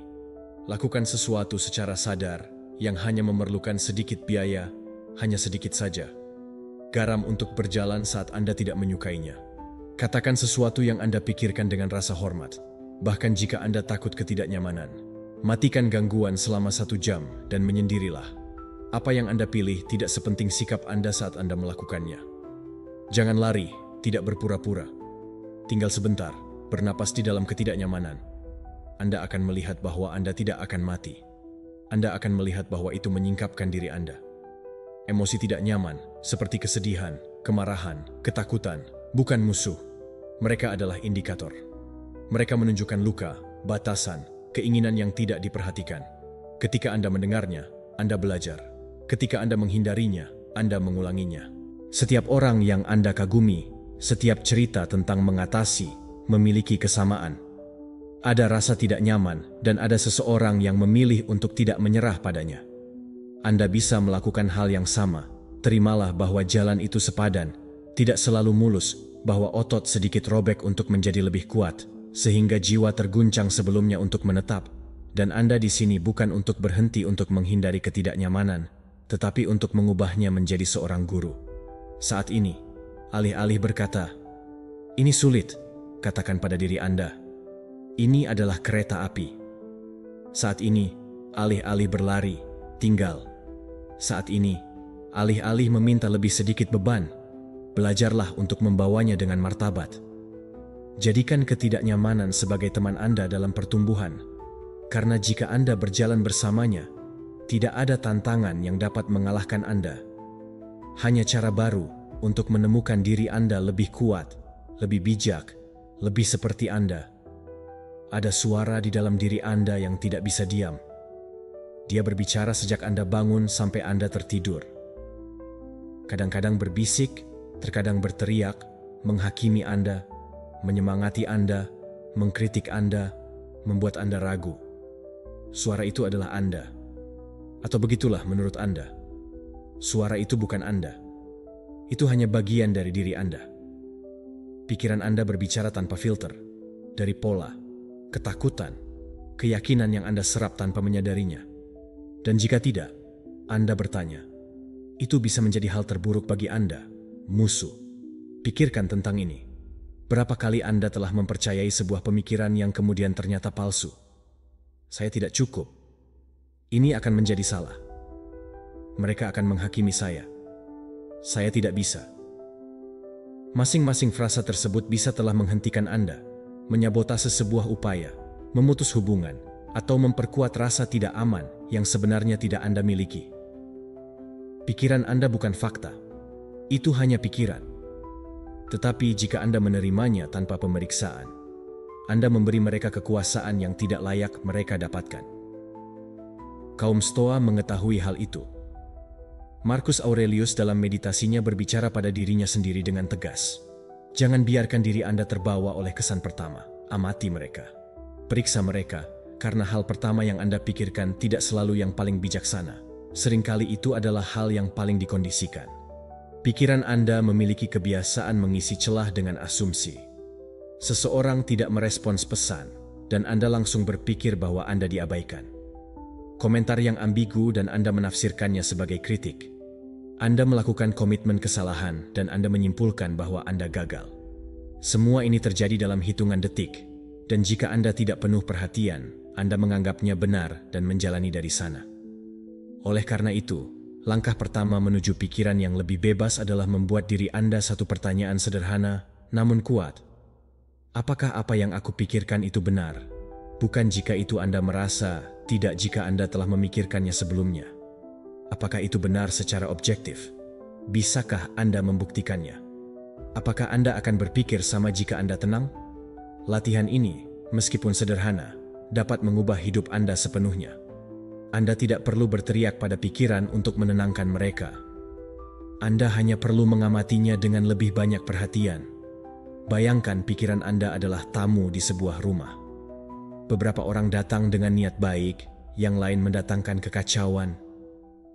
Lakukan sesuatu secara sadar yang hanya memerlukan sedikit biaya, hanya sedikit saja. Garam untuk berjalan saat Anda tidak menyukainya. Katakan sesuatu yang Anda pikirkan dengan rasa hormat, bahkan jika Anda takut ketidaknyamanan. Matikan gangguan selama 1 jam dan menyendirilah. Apa yang Anda pilih tidak sepenting sikap Anda saat Anda melakukannya. Jangan lari, tidak berpura-pura. Tinggal sebentar, bernapas di dalam ketidaknyamanan. Anda akan melihat bahwa Anda tidak akan mati. Anda akan melihat bahwa itu menyingkapkan diri Anda. Emosi tidak nyaman, seperti kesedihan, kemarahan, ketakutan, bukan musuh. Mereka adalah indikator. Mereka menunjukkan luka, batasan, keinginan yang tidak diperhatikan. Ketika Anda mendengarnya, Anda belajar. Ketika Anda menghindarinya, Anda mengulanginya. Setiap orang yang Anda kagumi, setiap cerita tentang mengatasi, memiliki kesamaan. Ada rasa tidak nyaman dan ada seseorang yang memilih untuk tidak menyerah padanya. Anda bisa melakukan hal yang sama. Terimalah bahwa jalan itu sepadan, tidak selalu mulus, bahwa otot sedikit robek untuk menjadi lebih kuat, sehingga jiwa terguncang sebelumnya untuk menetap. Dan Anda di sini bukan untuk berhenti untuk menghindari ketidaknyamanan, tetapi untuk mengubahnya menjadi seorang guru. Saat ini, alih-alih berkata, "Ini sulit," katakan pada diri Anda, "Ini adalah kereta api." Saat ini, alih-alih berlari, tinggal. Saat ini, alih-alih meminta lebih sedikit beban, belajarlah untuk membawanya dengan martabat. Jadikan ketidaknyamanan sebagai teman Anda dalam pertumbuhan, karena jika Anda berjalan bersamanya, tidak ada tantangan yang dapat mengalahkan Anda. Hanya cara baru untuk menemukan diri Anda lebih kuat, lebih bijak, lebih seperti Anda. Ada suara di dalam diri Anda yang tidak bisa diam. Dia berbicara sejak Anda bangun sampai Anda tertidur. Kadang-kadang berbisik, terkadang berteriak, menghakimi Anda, menyemangati Anda, mengkritik Anda, membuat Anda ragu. Suara itu adalah Anda. Atau begitulah menurut Anda. Suara itu bukan Anda. Itu hanya bagian dari diri Anda. Pikiran Anda berbicara tanpa filter, dari pola, ketakutan, keyakinan yang Anda serap tanpa menyadarinya. Dan jika tidak, Anda bertanya, itu bisa menjadi hal terburuk bagi Anda, musuh. Pikirkan tentang ini. Berapa kali Anda telah mempercayai sebuah pemikiran yang kemudian ternyata palsu? Saya tidak cukup. Ini akan menjadi salah. Mereka akan menghakimi saya. Saya tidak bisa. Masing-masing frasa tersebut bisa telah menghentikan Anda, menyabotase sebuah upaya, memutus hubungan, atau memperkuat rasa tidak aman yang sebenarnya tidak Anda miliki. Pikiran Anda bukan fakta. Itu hanya pikiran. Tetapi jika Anda menerimanya tanpa pemeriksaan, Anda memberi mereka kekuasaan yang tidak layak mereka dapatkan. Kaum Stoa mengetahui hal itu. Marcus Aurelius dalam meditasinya berbicara pada dirinya sendiri dengan tegas. Jangan biarkan diri Anda terbawa oleh kesan pertama. Amati mereka. Periksa mereka, karena hal pertama yang Anda pikirkan tidak selalu yang paling bijaksana. Seringkali itu adalah hal yang paling dikondisikan. Pikiran Anda memiliki kebiasaan mengisi celah dengan asumsi. Seseorang tidak merespons pesan, dan Anda langsung berpikir bahwa Anda diabaikan. Komentar yang ambigu dan Anda menafsirkannya sebagai kritik. Anda melakukan komitmen kesalahan dan Anda menyimpulkan bahwa Anda gagal. Semua ini terjadi dalam hitungan detik, dan jika Anda tidak penuh perhatian, Anda menganggapnya benar dan menjalani dari sana. Oleh karena itu, langkah pertama menuju pikiran yang lebih bebas adalah membuat diri Anda satu pertanyaan sederhana, namun kuat. Apakah apa yang aku pikirkan itu benar? Bukan jika itu Anda merasa, tidak jika Anda telah memikirkannya sebelumnya. Apakah itu benar secara objektif? Bisakah Anda membuktikannya? Apakah Anda akan berpikir sama jika Anda tenang? Latihan ini, meskipun sederhana, dapat mengubah hidup Anda sepenuhnya. Anda tidak perlu berteriak pada pikiran untuk menenangkan mereka. Anda hanya perlu mengamatinya dengan lebih banyak perhatian. Bayangkan pikiran Anda adalah tamu di sebuah rumah. Beberapa orang datang dengan niat baik, yang lain mendatangkan kekacauan.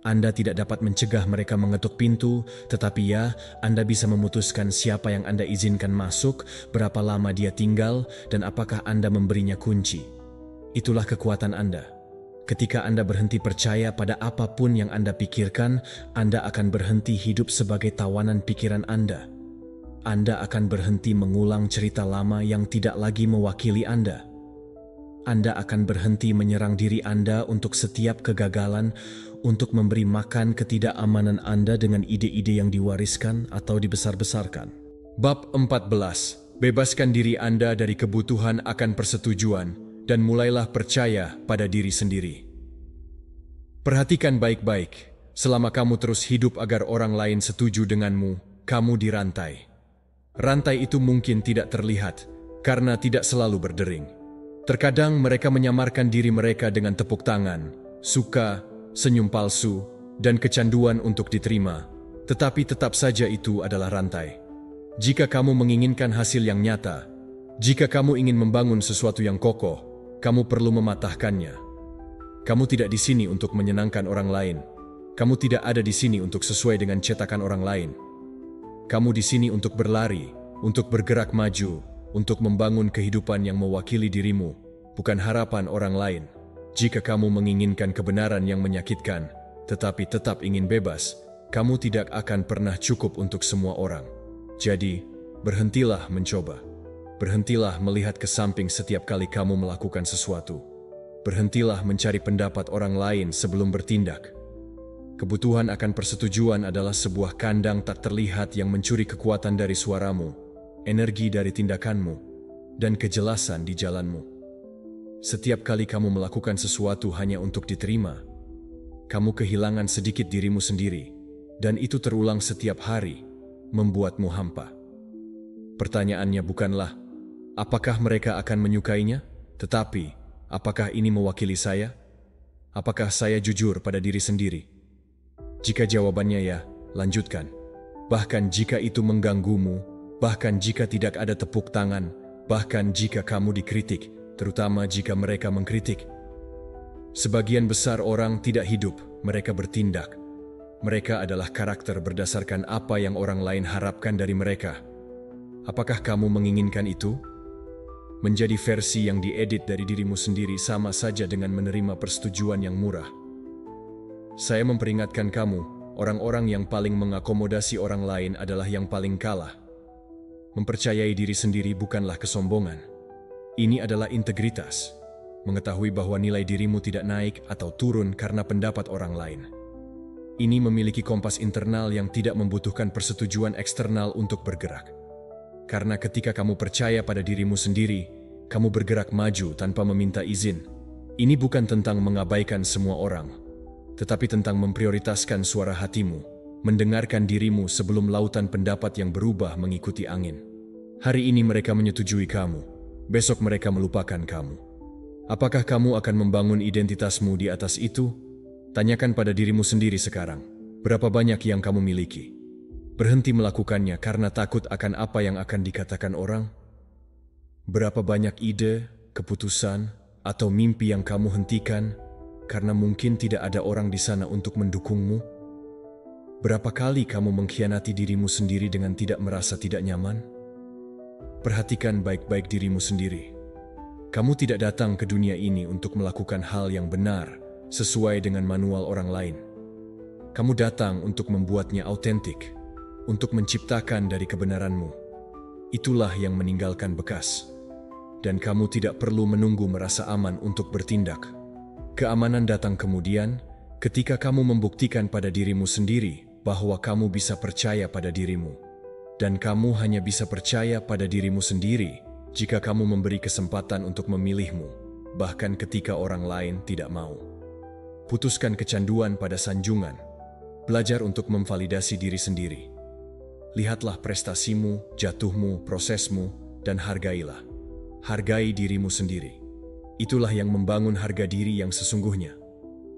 Anda tidak dapat mencegah mereka mengetuk pintu, tetapi ya, Anda bisa memutuskan siapa yang Anda izinkan masuk, berapa lama dia tinggal, dan apakah Anda memberinya kunci. Itulah kekuatan Anda. Ketika Anda berhenti percaya pada apapun yang Anda pikirkan, Anda akan berhenti hidup sebagai tawanan pikiran Anda. Anda akan berhenti mengulang cerita lama yang tidak lagi mewakili Anda. Anda akan berhenti menyerang diri Anda untuk setiap kegagalan, untuk memberi makan ketidakamanan Anda dengan ide-ide yang diwariskan atau dibesar-besarkan. Bab 14. Bebaskan diri Anda dari kebutuhan akan persetujuan, dan mulailah percaya pada diri sendiri. Perhatikan baik-baik, selama kamu terus hidup agar orang lain setuju denganmu, kamu dirantai. Rantai itu mungkin tidak terlihat, karena tidak selalu berdering. Terkadang mereka menyamarkan diri mereka dengan tepuk tangan, suka, senyum palsu, dan kecanduan untuk diterima, tetapi tetap saja itu adalah rantai. Jika kamu menginginkan hasil yang nyata, jika kamu ingin membangun sesuatu yang kokoh, kamu perlu mematahkannya. Kamu tidak di sini untuk menyenangkan orang lain. Kamu tidak ada di sini untuk sesuai dengan cetakan orang lain. Kamu di sini untuk berlari, untuk bergerak maju, untuk membangun kehidupan yang mewakili dirimu, bukan harapan orang lain. Jika kamu menginginkan kebenaran yang menyakitkan, tetapi tetap ingin bebas, kamu tidak akan pernah cukup untuk semua orang. Jadi, berhentilah mencoba. Berhentilah melihat ke samping setiap kali kamu melakukan sesuatu. Berhentilah mencari pendapat orang lain sebelum bertindak. Kebutuhan akan persetujuan adalah sebuah kandang tak terlihat yang mencuri kekuatan dari suaramu, energi dari tindakanmu, dan kejelasan di jalanmu. Setiap kali kamu melakukan sesuatu hanya untuk diterima, kamu kehilangan sedikit dirimu sendiri, dan itu terulang setiap hari, membuatmu hampa. Pertanyaannya bukanlah, apakah mereka akan menyukainya? Tetapi, apakah ini mewakili saya? Apakah saya jujur pada diri sendiri? Jika jawabannya ya, lanjutkan. Bahkan jika itu mengganggumu, bahkan jika tidak ada tepuk tangan, bahkan jika kamu dikritik, terutama jika mereka mengkritik. Sebagian besar orang tidak hidup, mereka bertindak. Mereka adalah karakter berdasarkan apa yang orang lain harapkan dari mereka. Apakah kamu menginginkan itu? Menjadi versi yang diedit dari dirimu sendiri sama saja dengan menerima persetujuan yang murah. Saya memperingatkan kamu, orang-orang yang paling mengakomodasi orang lain adalah yang paling kalah. Mempercayai diri sendiri bukanlah kesombongan. Ini adalah integritas. Mengetahui bahwa nilai dirimu tidak naik atau turun karena pendapat orang lain. Ini memiliki kompas internal yang tidak membutuhkan persetujuan eksternal untuk bergerak. Karena ketika kamu percaya pada dirimu sendiri, kamu bergerak maju tanpa meminta izin. Ini bukan tentang mengabaikan semua orang, tetapi tentang memprioritaskan suara hatimu, mendengarkan dirimu sebelum lautan pendapat yang berubah mengikuti angin. Hari ini mereka menyetujui kamu, besok mereka melupakan kamu. Apakah kamu akan membangun identitasmu di atas itu? Tanyakan pada dirimu sendiri sekarang, berapa banyak yang kamu miliki? Berhenti melakukannya karena takut akan apa yang akan dikatakan orang? Berapa banyak ide, keputusan, atau mimpi yang kamu hentikan karena mungkin tidak ada orang di sana untuk mendukungmu? Berapa kali kamu mengkhianati dirimu sendiri dengan tidak merasa tidak nyaman? Perhatikan baik-baik dirimu sendiri. Kamu tidak datang ke dunia ini untuk melakukan hal yang benar sesuai dengan manual orang lain. Kamu datang untuk membuatnya autentik, untuk menciptakan dari kebenaranmu. Itulah yang meninggalkan bekas. Dan kamu tidak perlu menunggu merasa aman untuk bertindak. Keamanan datang kemudian ketika kamu membuktikan pada dirimu sendiri bahwa kamu bisa percaya pada dirimu. Dan kamu hanya bisa percaya pada dirimu sendiri jika kamu memberi kesempatan untuk memilihmu, bahkan ketika orang lain tidak mau. Putuskan kecanduan pada sanjungan. Belajar untuk memvalidasi diri sendiri. Lihatlah prestasimu, jatuhmu, prosesmu, dan hargailah. Hargai dirimu sendiri. Itulah yang membangun harga diri yang sesungguhnya.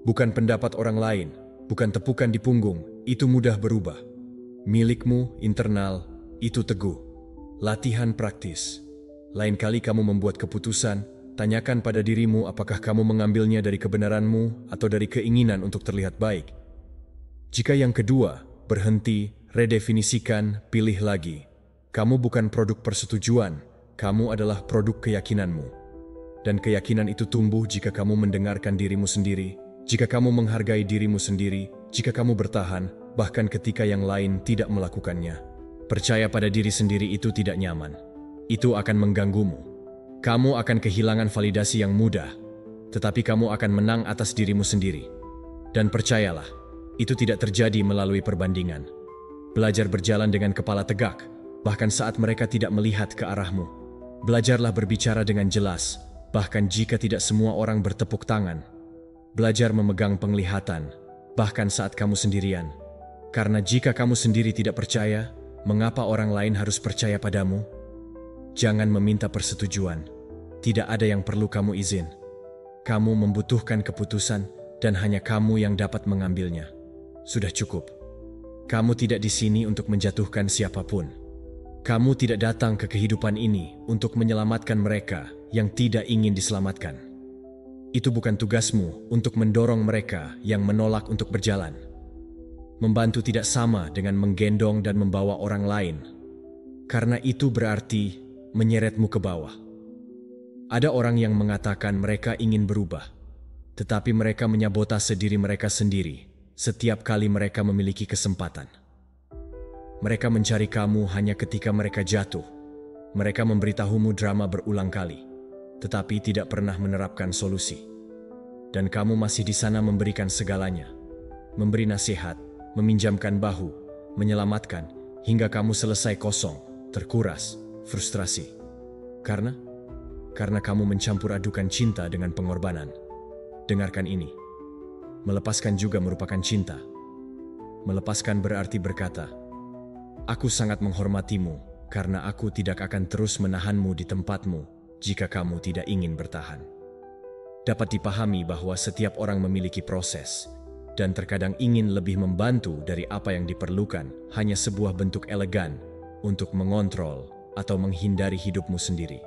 Bukan pendapat orang lain, bukan tepukan di punggung, itu mudah berubah. Milikmu, internal, itu teguh. Latihan praktis. Lain kali kamu membuat keputusan, tanyakan pada dirimu apakah kamu mengambilnya dari kebenaranmu atau dari keinginan untuk terlihat baik. Jika yang kedua, berhenti, redefinisikan, pilih lagi. Kamu bukan produk persetujuan, kamu adalah produk keyakinanmu. Dan keyakinan itu tumbuh jika kamu mendengarkan dirimu sendiri, jika kamu menghargai dirimu sendiri, jika kamu bertahan, bahkan ketika yang lain tidak melakukannya. Percaya pada diri sendiri itu tidak nyaman. Itu akan mengganggumu. Kamu akan kehilangan validasi yang mudah, tetapi kamu akan menang atas dirimu sendiri. Dan percayalah, itu tidak terjadi melalui perbandingan. Belajar berjalan dengan kepala tegak, bahkan saat mereka tidak melihat ke arahmu. Belajarlah berbicara dengan jelas, bahkan jika tidak semua orang bertepuk tangan. Belajar memegang penglihatan, bahkan saat kamu sendirian. Karena jika kamu sendiri tidak percaya, mengapa orang lain harus percaya padamu? Jangan meminta persetujuan. Tidak ada yang perlu kamu izin. Kamu membutuhkan keputusan dan hanya kamu yang dapat mengambilnya. Sudah cukup. Kamu tidak di sini untuk menjatuhkan siapapun. Kamu tidak datang ke kehidupan ini untuk menyelamatkan mereka yang tidak ingin diselamatkan. Itu bukan tugasmu untuk mendorong mereka yang menolak untuk berjalan. Membantu tidak sama dengan menggendong dan membawa orang lain, karena itu berarti menyeretmu ke bawah. Ada orang yang mengatakan mereka ingin berubah, tetapi mereka menyabotase diri mereka sendiri setiap kali mereka memiliki kesempatan. Mereka mencari kamu hanya ketika mereka jatuh. Mereka memberitahumu drama berulang kali, tetapi tidak pernah menerapkan solusi. Dan kamu masih di sana memberikan segalanya. Memberi nasihat, meminjamkan bahu, menyelamatkan, hingga kamu selesai kosong, terkuras, frustrasi. Karena kamu mencampur adukan cinta dengan pengorbanan. Dengarkan ini. Melepaskan juga merupakan cinta. Melepaskan berarti berkata, "Aku sangat menghormatimu karena aku tidak akan terus menahanmu di tempatmu jika kamu tidak ingin bertahan." Dapat dipahami bahwa setiap orang memiliki proses, dan terkadang ingin lebih membantu dari apa yang diperlukan hanya sebuah bentuk elegan untuk mengontrol atau menghindari hidupmu sendiri.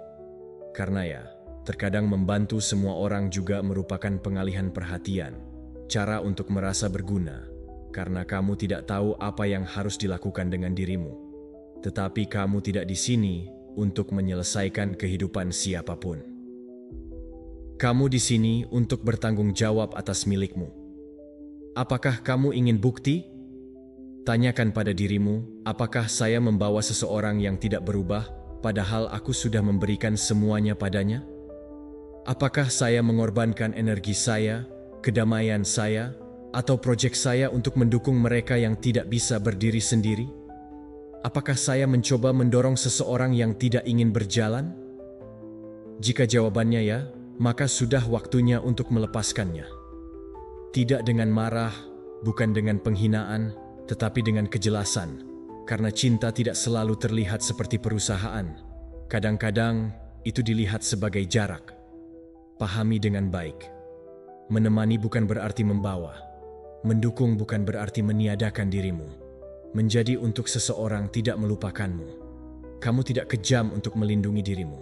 Karena ya, terkadang membantu semua orang juga merupakan pengalihan perhatian, cara untuk merasa berguna, karena kamu tidak tahu apa yang harus dilakukan dengan dirimu. Tetapi kamu tidak di sini untuk menyelesaikan kehidupan siapapun. Kamu di sini untuk bertanggung jawab atas milikmu. Apakah kamu ingin bukti? Tanyakan pada dirimu, apakah saya membawa seseorang yang tidak berubah, padahal aku sudah memberikan semuanya padanya? Apakah saya mengorbankan energi saya, kedamaian saya, atau proyek saya untuk mendukung mereka yang tidak bisa berdiri sendiri? Apakah saya mencoba mendorong seseorang yang tidak ingin berjalan? Jika jawabannya ya, maka sudah waktunya untuk melepaskannya. Tidak dengan marah, bukan dengan penghinaan, tetapi dengan kejelasan. Karena cinta tidak selalu terlihat seperti perusahaan. Kadang-kadang itu dilihat sebagai jarak. Pahami dengan baik. Menemani bukan berarti membawa. Mendukung bukan berarti meniadakan dirimu. Menjadi untuk seseorang tidak melupakanmu. Kamu tidak kejam untuk melindungi dirimu.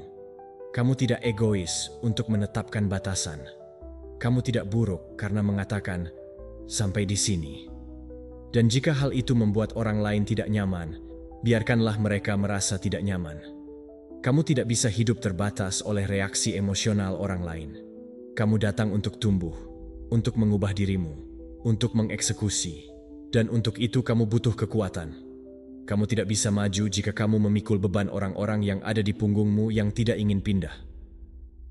Kamu tidak egois untuk menetapkan batasan. Kamu tidak buruk karena mengatakan, sampai di sini. Dan jika hal itu membuat orang lain tidak nyaman, biarkanlah mereka merasa tidak nyaman. Kamu tidak bisa hidup terbatas oleh reaksi emosional orang lain. Kamu datang untuk tumbuh, untuk mengubah dirimu, untuk mengeksekusi. Dan untuk itu kamu butuh kekuatan. Kamu tidak bisa maju jika kamu memikul beban orang-orang yang ada di punggungmu yang tidak ingin pindah.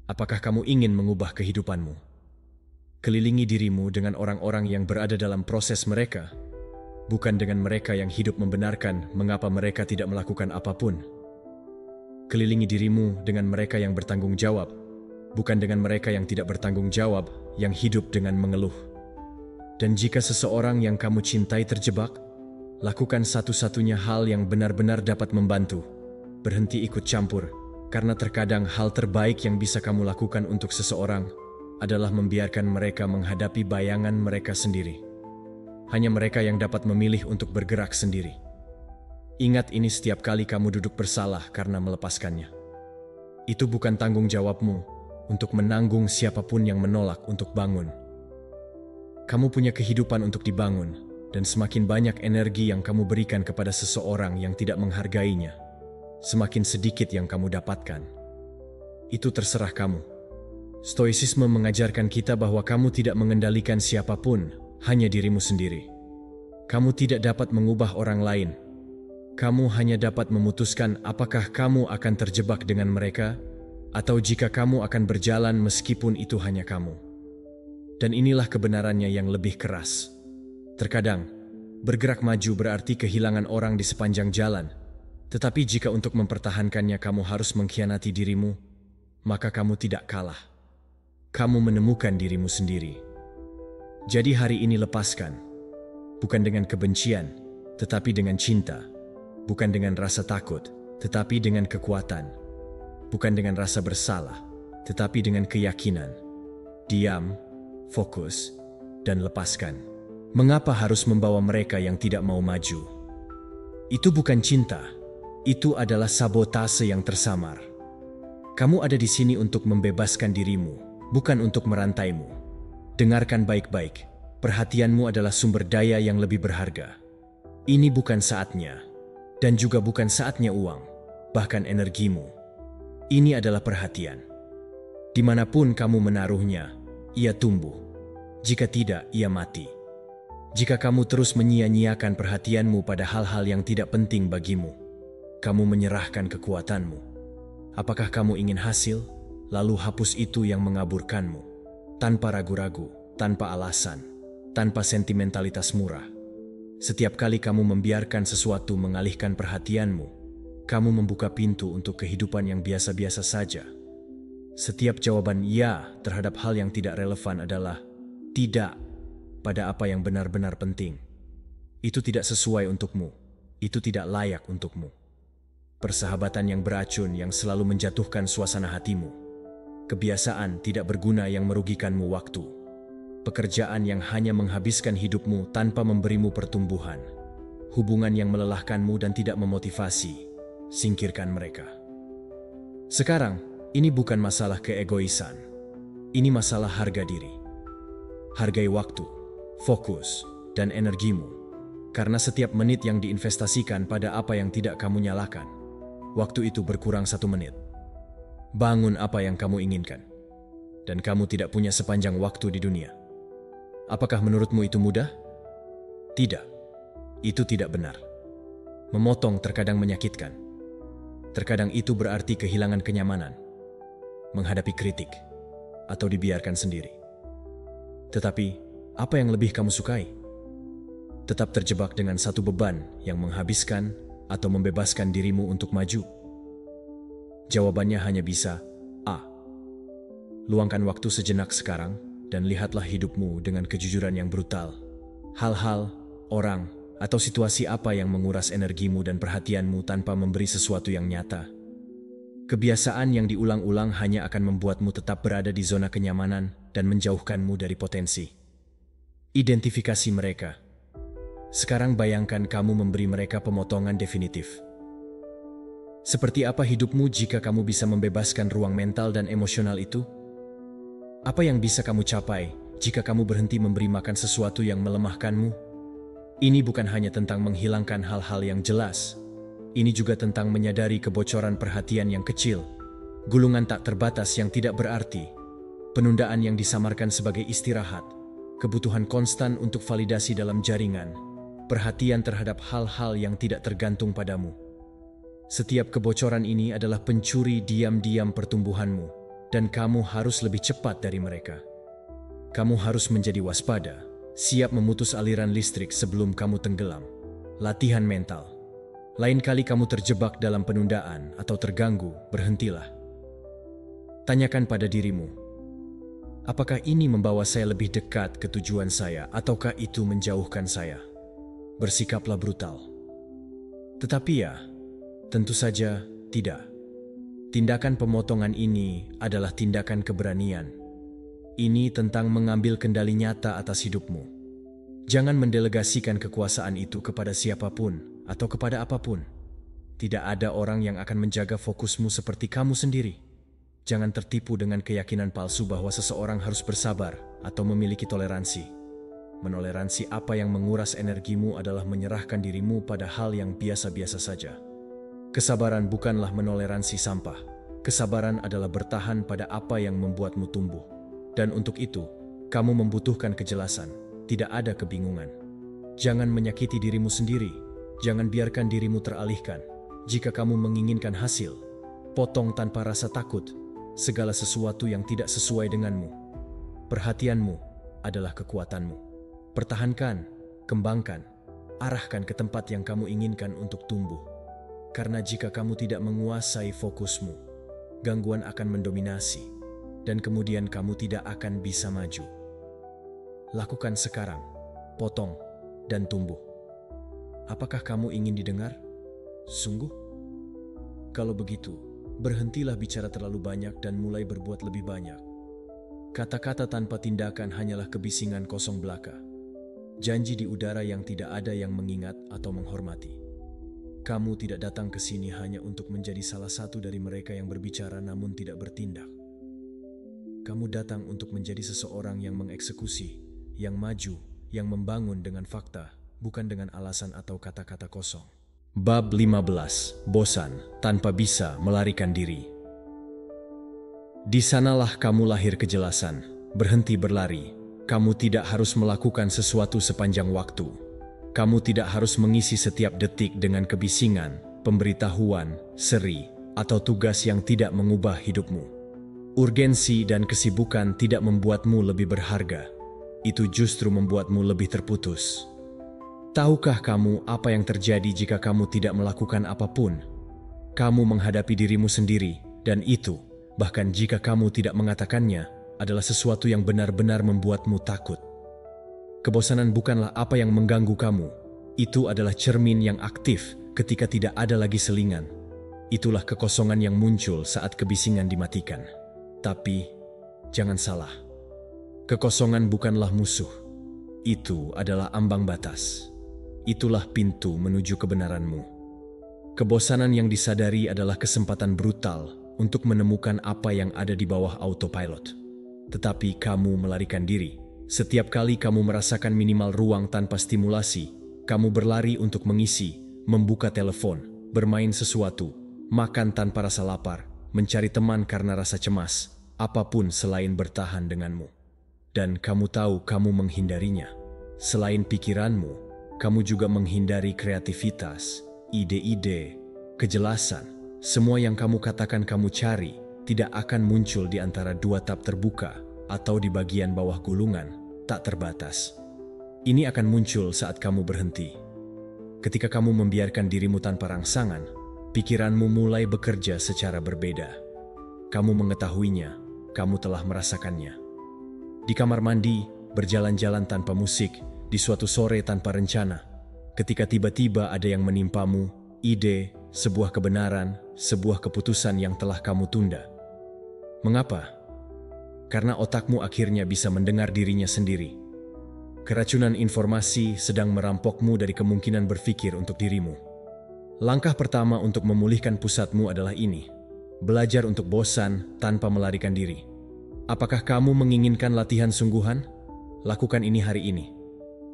Apakah kamu ingin mengubah kehidupanmu? Kelilingi dirimu dengan orang-orang yang berada dalam proses mereka, bukan dengan mereka yang hidup membenarkan mengapa mereka tidak melakukan apapun. Kelilingi dirimu dengan mereka yang bertanggung jawab, bukan dengan mereka yang tidak bertanggung jawab, yang hidup dengan mengeluh. Dan jika seseorang yang kamu cintai terjebak, lakukan satu-satunya hal yang benar-benar dapat membantu. Berhenti ikut campur, karena terkadang hal terbaik yang bisa kamu lakukan untuk seseorang adalah membiarkan mereka menghadapi bayangan mereka sendiri. Hanya mereka yang dapat memilih untuk bergerak sendiri. Ingat ini setiap kali kamu duduk bersalah karena melepaskannya. Itu bukan tanggung jawabmu untuk menanggung siapapun yang menolak untuk bangun. Kamu punya kehidupan untuk dibangun, dan semakin banyak energi yang kamu berikan kepada seseorang yang tidak menghargainya, semakin sedikit yang kamu dapatkan. Itu terserah kamu. Stoicisme mengajarkan kita bahwa kamu tidak mengendalikan siapapun, hanya dirimu sendiri. Kamu tidak dapat mengubah orang lain. Kamu hanya dapat memutuskan apakah kamu akan terjebak dengan mereka, atau jika kamu akan berjalan meskipun itu hanya kamu. Dan inilah kebenarannya yang lebih keras. Terkadang, bergerak maju berarti kehilangan orang di sepanjang jalan. Tetapi jika untuk mempertahankannya kamu harus mengkhianati dirimu, maka kamu tidak kalah. Kamu menemukan dirimu sendiri. Jadi hari ini lepaskan. Bukan dengan kebencian, tetapi dengan cinta. Bukan dengan rasa takut, tetapi dengan kekuatan. Bukan dengan rasa bersalah, tetapi dengan keyakinan. Diam, fokus, dan lepaskan. Mengapa harus membawa mereka yang tidak mau maju? Itu bukan cinta. Itu adalah sabotase yang tersamar. Kamu ada di sini untuk membebaskan dirimu, bukan untuk merantaimu. Dengarkan baik-baik. Perhatianmu adalah sumber daya yang lebih berharga. Ini bukan saatnya, dan juga bukan saatnya uang, bahkan energimu. Ini adalah perhatian. Dimanapun kamu menaruhnya, ia tumbuh. Jika tidak, ia mati. Jika kamu terus menyia-nyiakan perhatianmu pada hal-hal yang tidak penting bagimu, kamu menyerahkan kekuatanmu. Apakah kamu ingin hasil, lalu hapus itu yang mengaburkanmu, tanpa ragu-ragu, tanpa alasan, tanpa sentimentalitas murah. Setiap kali kamu membiarkan sesuatu mengalihkan perhatianmu, kamu membuka pintu untuk kehidupan yang biasa-biasa saja. Setiap jawaban ya terhadap hal yang tidak relevan adalah tidak pada apa yang benar-benar penting. Itu tidak sesuai untukmu, itu tidak layak untukmu. Persahabatan yang beracun yang selalu menjatuhkan suasana hatimu. Kebiasaan tidak berguna yang merugikanmu waktu. Pekerjaan yang hanya menghabiskan hidupmu tanpa memberimu pertumbuhan. Hubungan yang melelahkanmu dan tidak memotivasi. Singkirkan mereka. Sekarang, ini bukan masalah keegoisan. Ini masalah harga diri. Hargai waktu, fokus, dan energimu. Karena setiap menit yang diinvestasikan pada apa yang tidak kamu nyalakan, waktu itu berkurang 1 menit. Bangun apa yang kamu inginkan. Dan kamu tidak punya sepanjang waktu di dunia. Apakah menurutmu itu mudah? Tidak. Itu tidak benar. Memotong terkadang menyakitkan. Terkadang itu berarti kehilangan kenyamanan, menghadapi kritik, atau dibiarkan sendiri. Tetapi, apa yang lebih kamu sukai? Tetap terjebak dengan satu beban yang menghabiskan, atau membebaskan dirimu untuk maju? Jawabannya hanya bisa A. Luangkan waktu sejenak sekarang dan lihatlah hidupmu dengan kejujuran yang brutal. Hal-hal, orang, atau situasi apa yang menguras energimu dan perhatianmu tanpa memberi sesuatu yang nyata? Kebiasaan yang diulang-ulang hanya akan membuatmu tetap berada di zona kenyamanan dan menjauhkanmu dari potensi. Identifikasi mereka. Sekarang bayangkan kamu memberi mereka pemotongan definitif. Seperti apa hidupmu jika kamu bisa membebaskan ruang mental dan emosional itu? Apa yang bisa kamu capai jika kamu berhenti memberi makan sesuatu yang melemahkanmu? Ini bukan hanya tentang menghilangkan hal-hal yang jelas. Ini juga tentang menyadari kebocoran perhatian yang kecil, gulungan tak terbatas yang tidak berarti, penundaan yang disamarkan sebagai istirahat, kebutuhan konstan untuk validasi dalam jaringan, perhatian terhadap hal-hal yang tidak tergantung padamu. Setiap kebocoran ini adalah pencuri diam-diam pertumbuhanmu, dan kamu harus lebih cepat dari mereka. Kamu harus menjadi waspada, siap memutus aliran listrik sebelum kamu tenggelam. Latihan mental. Lain kali kamu terjebak dalam penundaan atau terganggu, berhentilah. Tanyakan pada dirimu, apakah ini membawa saya lebih dekat ke tujuan saya ataukah itu menjauhkan saya? Bersikaplah brutal. Tetapi ya, tentu saja tidak. Tindakan pemotongan ini adalah tindakan keberanian. Ini tentang mengambil kendali nyata atas hidupmu. Jangan mendelegasikan kekuasaan itu kepada siapapun atau kepada apapun. Tidak ada orang yang akan menjaga fokusmu seperti kamu sendiri. Jangan tertipu dengan keyakinan palsu bahwa seseorang harus bersabar atau memiliki toleransi. Menoleransi apa yang menguras energimu adalah menyerahkan dirimu pada hal yang biasa-biasa saja. Kesabaran bukanlah menoleransi sampah. Kesabaran adalah bertahan pada apa yang membuatmu tumbuh. Dan untuk itu, kamu membutuhkan kejelasan, tidak ada kebingungan. Jangan menyakiti dirimu sendiri, jangan biarkan dirimu teralihkan. Jika kamu menginginkan hasil, potong tanpa rasa takut segala sesuatu yang tidak sesuai denganmu. Perhatianmu adalah kekuatanmu. Pertahankan, kembangkan, arahkan ke tempat yang kamu inginkan untuk tumbuh. Karena jika kamu tidak menguasai fokusmu, gangguan akan mendominasi, dan kemudian kamu tidak akan bisa maju. Lakukan sekarang, potong, dan tumbuh. Apakah kamu ingin didengar? Sungguh? Kalau begitu, berhentilah bicara terlalu banyak dan mulai berbuat lebih banyak. Kata-kata tanpa tindakan hanyalah kebisingan kosong belaka. Janji di udara yang tidak ada yang mengingat atau menghormati. Kamu tidak datang ke sini hanya untuk menjadi salah satu dari mereka yang berbicara namun tidak bertindak. Kamu datang untuk menjadi seseorang yang mengeksekusi, yang maju, yang membangun dengan fakta, bukan dengan alasan atau kata-kata kosong. Bab 15. Bosan tanpa bisa melarikan diri. Di sanalah kamu lahir kejelasan, berhenti berlari. Kamu tidak harus melakukan sesuatu sepanjang waktu. Kamu tidak harus mengisi setiap detik dengan kebisingan, pemberitahuan, seri, atau tugas yang tidak mengubah hidupmu. Urgensi dan kesibukan tidak membuatmu lebih berharga. Itu justru membuatmu lebih terputus. Tahukah kamu apa yang terjadi jika kamu tidak melakukan apapun? Kamu menghadapi dirimu sendiri, dan itu, bahkan jika kamu tidak mengatakannya, adalah sesuatu yang benar-benar membuatmu takut. Kebosanan bukanlah apa yang mengganggu kamu. Itu adalah cermin yang aktif ketika tidak ada lagi selingan. Itulah kekosongan yang muncul saat kebisingan dimatikan. Tapi, jangan salah. Kekosongan bukanlah musuh. Itu adalah ambang batas. Itulah pintu menuju kebenaranmu. Kebosanan yang disadari adalah kesempatan brutal untuk menemukan apa yang ada di bawah autopilot. Tetapi kamu melarikan diri. Setiap kali kamu merasakan minimal ruang tanpa stimulasi, kamu berlari untuk mengisi, membuka telepon, bermain sesuatu, makan tanpa rasa lapar, mencari teman karena rasa cemas, apapun selain bertahan denganmu. Dan kamu tahu kamu menghindarinya. Selain pikiranmu, kamu juga menghindari kreativitas, ide-ide, kejelasan. Semua yang kamu katakan kamu cari tidak akan muncul di antara dua tab terbuka atau di bagian bawah gulungan tak terbatas. Ini akan muncul saat kamu berhenti. Ketika kamu membiarkan dirimu tanpa rangsangan, pikiranmu mulai bekerja secara berbeda. Kamu mengetahuinya, kamu telah merasakannya. Di kamar mandi, berjalan-jalan tanpa musik, di suatu sore tanpa rencana. Ketika tiba-tiba ada yang menimpamu, ide, sebuah kebenaran, sebuah keputusan yang telah kamu tunda. Mengapa? Karena otakmu akhirnya bisa mendengar dirinya sendiri. Keracunan informasi sedang merampokmu dari kemungkinan berpikir untuk dirimu. Langkah pertama untuk memulihkan pusatmu adalah ini: belajar untuk bosan tanpa melarikan diri. Apakah kamu menginginkan latihan sungguhan? Lakukan ini hari ini.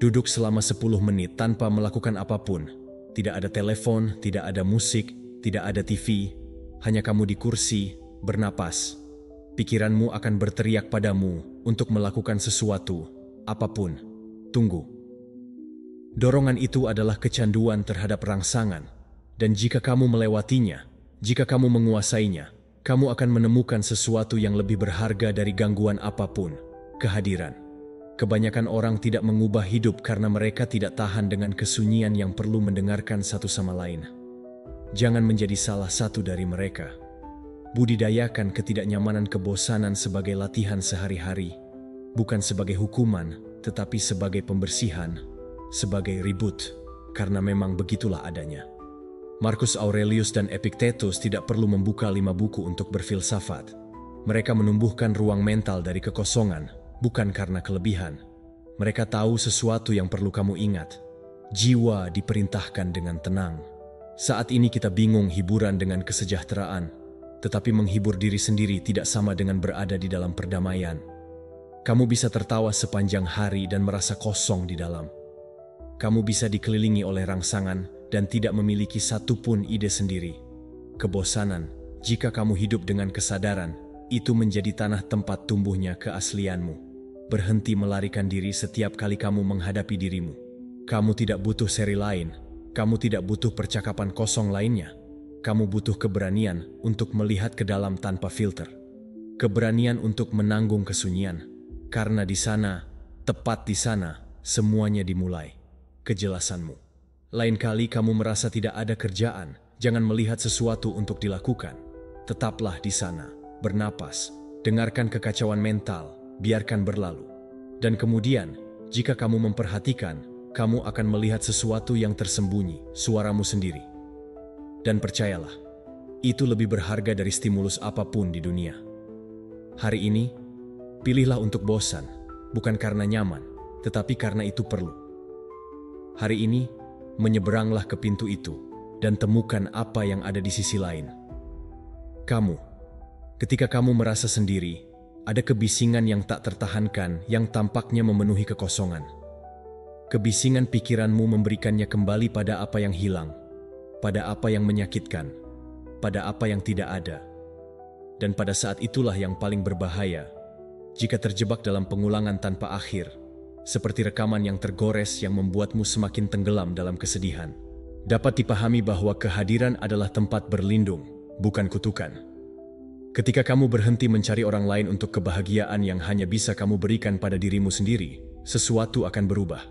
Duduk selama 10 menit tanpa melakukan apapun. Tidak ada telepon, tidak ada musik, tidak ada TV. Hanya kamu di kursi, bernapas. Pikiranmu akan berteriak padamu untuk melakukan sesuatu, apapun. Tunggu. Dorongan itu adalah kecanduan terhadap rangsangan. Dan jika kamu melewatinya, jika kamu menguasainya, kamu akan menemukan sesuatu yang lebih berharga dari gangguan apapun: kehadiran. Kebanyakan orang tidak mengubah hidup karena mereka tidak tahan dengan kesunyian yang perlu mendengarkan satu sama lain. Jangan menjadi salah satu dari mereka. Budidayakan ketidaknyamanan kebosanan sebagai latihan sehari-hari, bukan sebagai hukuman, tetapi sebagai pembersihan, sebagai reboot, karena memang begitulah adanya. Marcus Aurelius dan Epictetus tidak perlu membuka 5 buku untuk berfilsafat. Mereka menumbuhkan ruang mental dari kekosongan, bukan karena kelebihan. Mereka tahu sesuatu yang perlu kamu ingat. Jiwa diperintahkan dengan tenang. Saat ini kita bingung hiburan dengan kesejahteraan, tetapi menghibur diri sendiri tidak sama dengan berada di dalam perdamaian. Kamu bisa tertawa sepanjang hari dan merasa kosong di dalam. Kamu bisa dikelilingi oleh rangsangan dan tidak memiliki satupun ide sendiri. Kebosanan, jika kamu hidup dengan kesadaran, itu menjadi tanah tempat tumbuhnya keaslianmu. Berhenti melarikan diri setiap kali kamu menghadapi dirimu. Kamu tidak butuh seri lain, kamu tidak butuh percakapan kosong lainnya. Kamu butuh keberanian untuk melihat ke dalam tanpa filter. Keberanian untuk menanggung kesunyian. Karena di sana, tepat di sana, semuanya dimulai. Kejelasanmu. Lain kali kamu merasa tidak ada kerjaan, jangan melihat sesuatu untuk dilakukan. Tetaplah di sana, bernapas, dengarkan kekacauan mental, biarkan berlalu. Dan kemudian, jika kamu memperhatikan, kamu akan melihat sesuatu yang tersembunyi, suaramu sendiri. Dan percayalah, itu lebih berharga dari stimulus apapun di dunia. Hari ini, pilihlah untuk bosan, bukan karena nyaman, tetapi karena itu perlu. Hari ini, menyeberanglah ke pintu itu, dan temukan apa yang ada di sisi lain. Ketika kamu merasa sendiri, ada kebisingan yang tak tertahankan yang tampaknya memenuhi kekosongan. Kebisingan pikiranmu memberikannya kembali pada apa yang hilang, pada apa yang menyakitkan, pada apa yang tidak ada. Dan pada saat itulah yang paling berbahaya, jika terjebak dalam pengulangan tanpa akhir, seperti rekaman yang tergores yang membuatmu semakin tenggelam dalam kesedihan. Dapat dipahami bahwa kehadiran adalah tempat berlindung, bukan kutukan. Ketika kamu berhenti mencari orang lain untuk kebahagiaan yang hanya bisa kamu berikan pada dirimu sendiri, sesuatu akan berubah.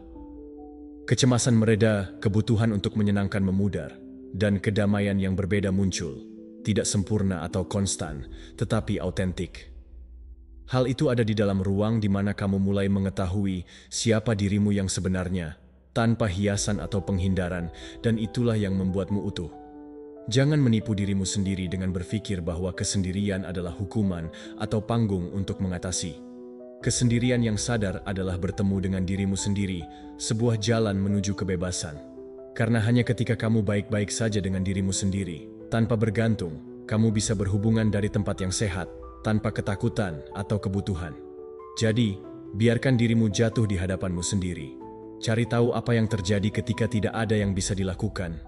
Kecemasan mereda, kebutuhan untuk menyenangkan memudar, dan kedamaian yang berbeda muncul, tidak sempurna atau konstan, tetapi autentik. Hal itu ada di dalam ruang di mana kamu mulai mengetahui siapa dirimu yang sebenarnya, tanpa hiasan atau penghindaran, dan itulah yang membuatmu utuh. Jangan menipu dirimu sendiri dengan berpikir bahwa kesendirian adalah hukuman atau panggung untuk mengatasi. Kesendirian yang sadar adalah bertemu dengan dirimu sendiri, sebuah jalan menuju kebebasan. Karena hanya ketika kamu baik-baik saja dengan dirimu sendiri, tanpa bergantung, kamu bisa berhubungan dari tempat yang sehat, tanpa ketakutan atau kebutuhan. Jadi, biarkan dirimu jatuh di hadapanmu sendiri. Cari tahu apa yang terjadi ketika tidak ada yang bisa dilakukan.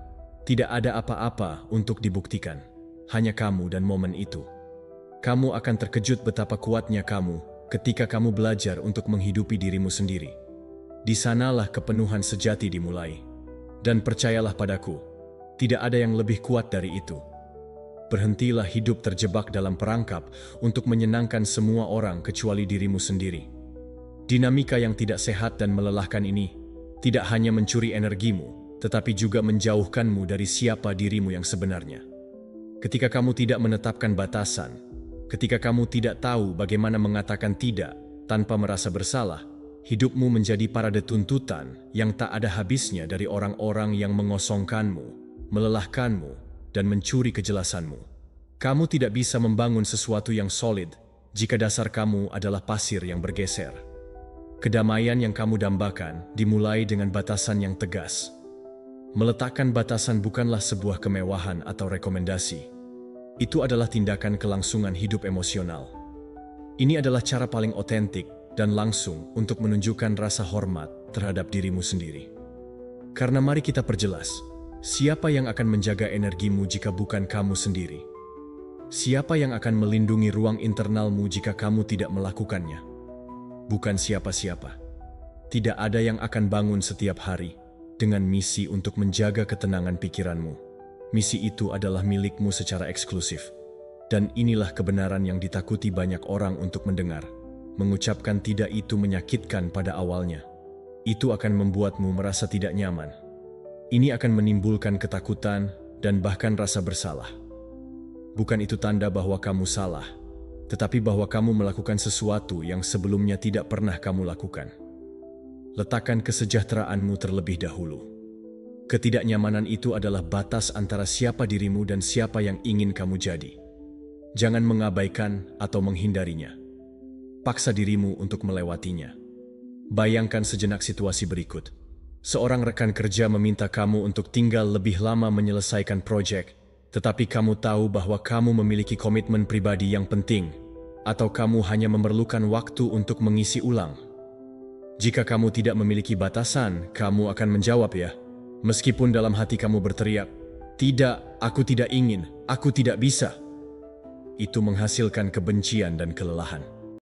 Tidak ada apa-apa untuk dibuktikan. Hanya kamu dan momen itu. Kamu akan terkejut betapa kuatnya kamu ketika kamu belajar untuk menghidupi dirimu sendiri. Di sanalah kepenuhan sejati dimulai. Dan percayalah padaku, tidak ada yang lebih kuat dari itu. Berhentilah hidup terjebak dalam perangkap untuk menyenangkan semua orang kecuali dirimu sendiri. Dinamika yang tidak sehat dan melelahkan ini tidak hanya mencuri energimu, tetapi juga menjauhkanmu dari siapa dirimu yang sebenarnya. Ketika kamu tidak menetapkan batasan, ketika kamu tidak tahu bagaimana mengatakan tidak tanpa merasa bersalah, hidupmu menjadi parade tuntutan yang tak ada habisnya dari orang-orang yang mengosongkanmu, melelahkanmu, dan mencuri kejelasanmu. Kamu tidak bisa membangun sesuatu yang solid jika dasar kamu adalah pasir yang bergeser. Kedamaian yang kamu dambakan dimulai dengan batasan yang tegas. Meletakkan batasan bukanlah sebuah kemewahan atau rekomendasi. Itu adalah tindakan kelangsungan hidup emosional. Ini adalah cara paling otentik dan langsung untuk menunjukkan rasa hormat terhadap dirimu sendiri. Karena mari kita perjelas, siapa yang akan menjaga energimu jika bukan kamu sendiri? Siapa yang akan melindungi ruang internalmu jika kamu tidak melakukannya? Bukan siapa-siapa. Tidak ada yang akan bangun setiap hari dengan misi untuk menjaga ketenangan pikiranmu. Misi itu adalah milikmu secara eksklusif. Dan inilah kebenaran yang ditakuti banyak orang untuk mendengar. Mengucapkan tidak itu menyakitkan pada awalnya. Itu akan membuatmu merasa tidak nyaman. Ini akan menimbulkan ketakutan dan bahkan rasa bersalah. Bukan itu tanda bahwa kamu salah, tetapi bahwa kamu melakukan sesuatu yang sebelumnya tidak pernah kamu lakukan. Letakkan kesejahteraanmu terlebih dahulu. Ketidaknyamanan itu adalah batas antara siapa dirimu dan siapa yang ingin kamu jadi. Jangan mengabaikan atau menghindarinya. Paksa dirimu untuk melewatinya. Bayangkan sejenak situasi berikut. Seorang rekan kerja meminta kamu untuk tinggal lebih lama menyelesaikan proyek, tetapi kamu tahu bahwa kamu memiliki komitmen pribadi yang penting, atau kamu hanya memerlukan waktu untuk mengisi ulang. Jika kamu tidak memiliki batasan, kamu akan menjawab ya. Meskipun dalam hati kamu berteriak, "Tidak, aku tidak ingin, aku tidak bisa." Itu menghasilkan kebencian dan kelelahan.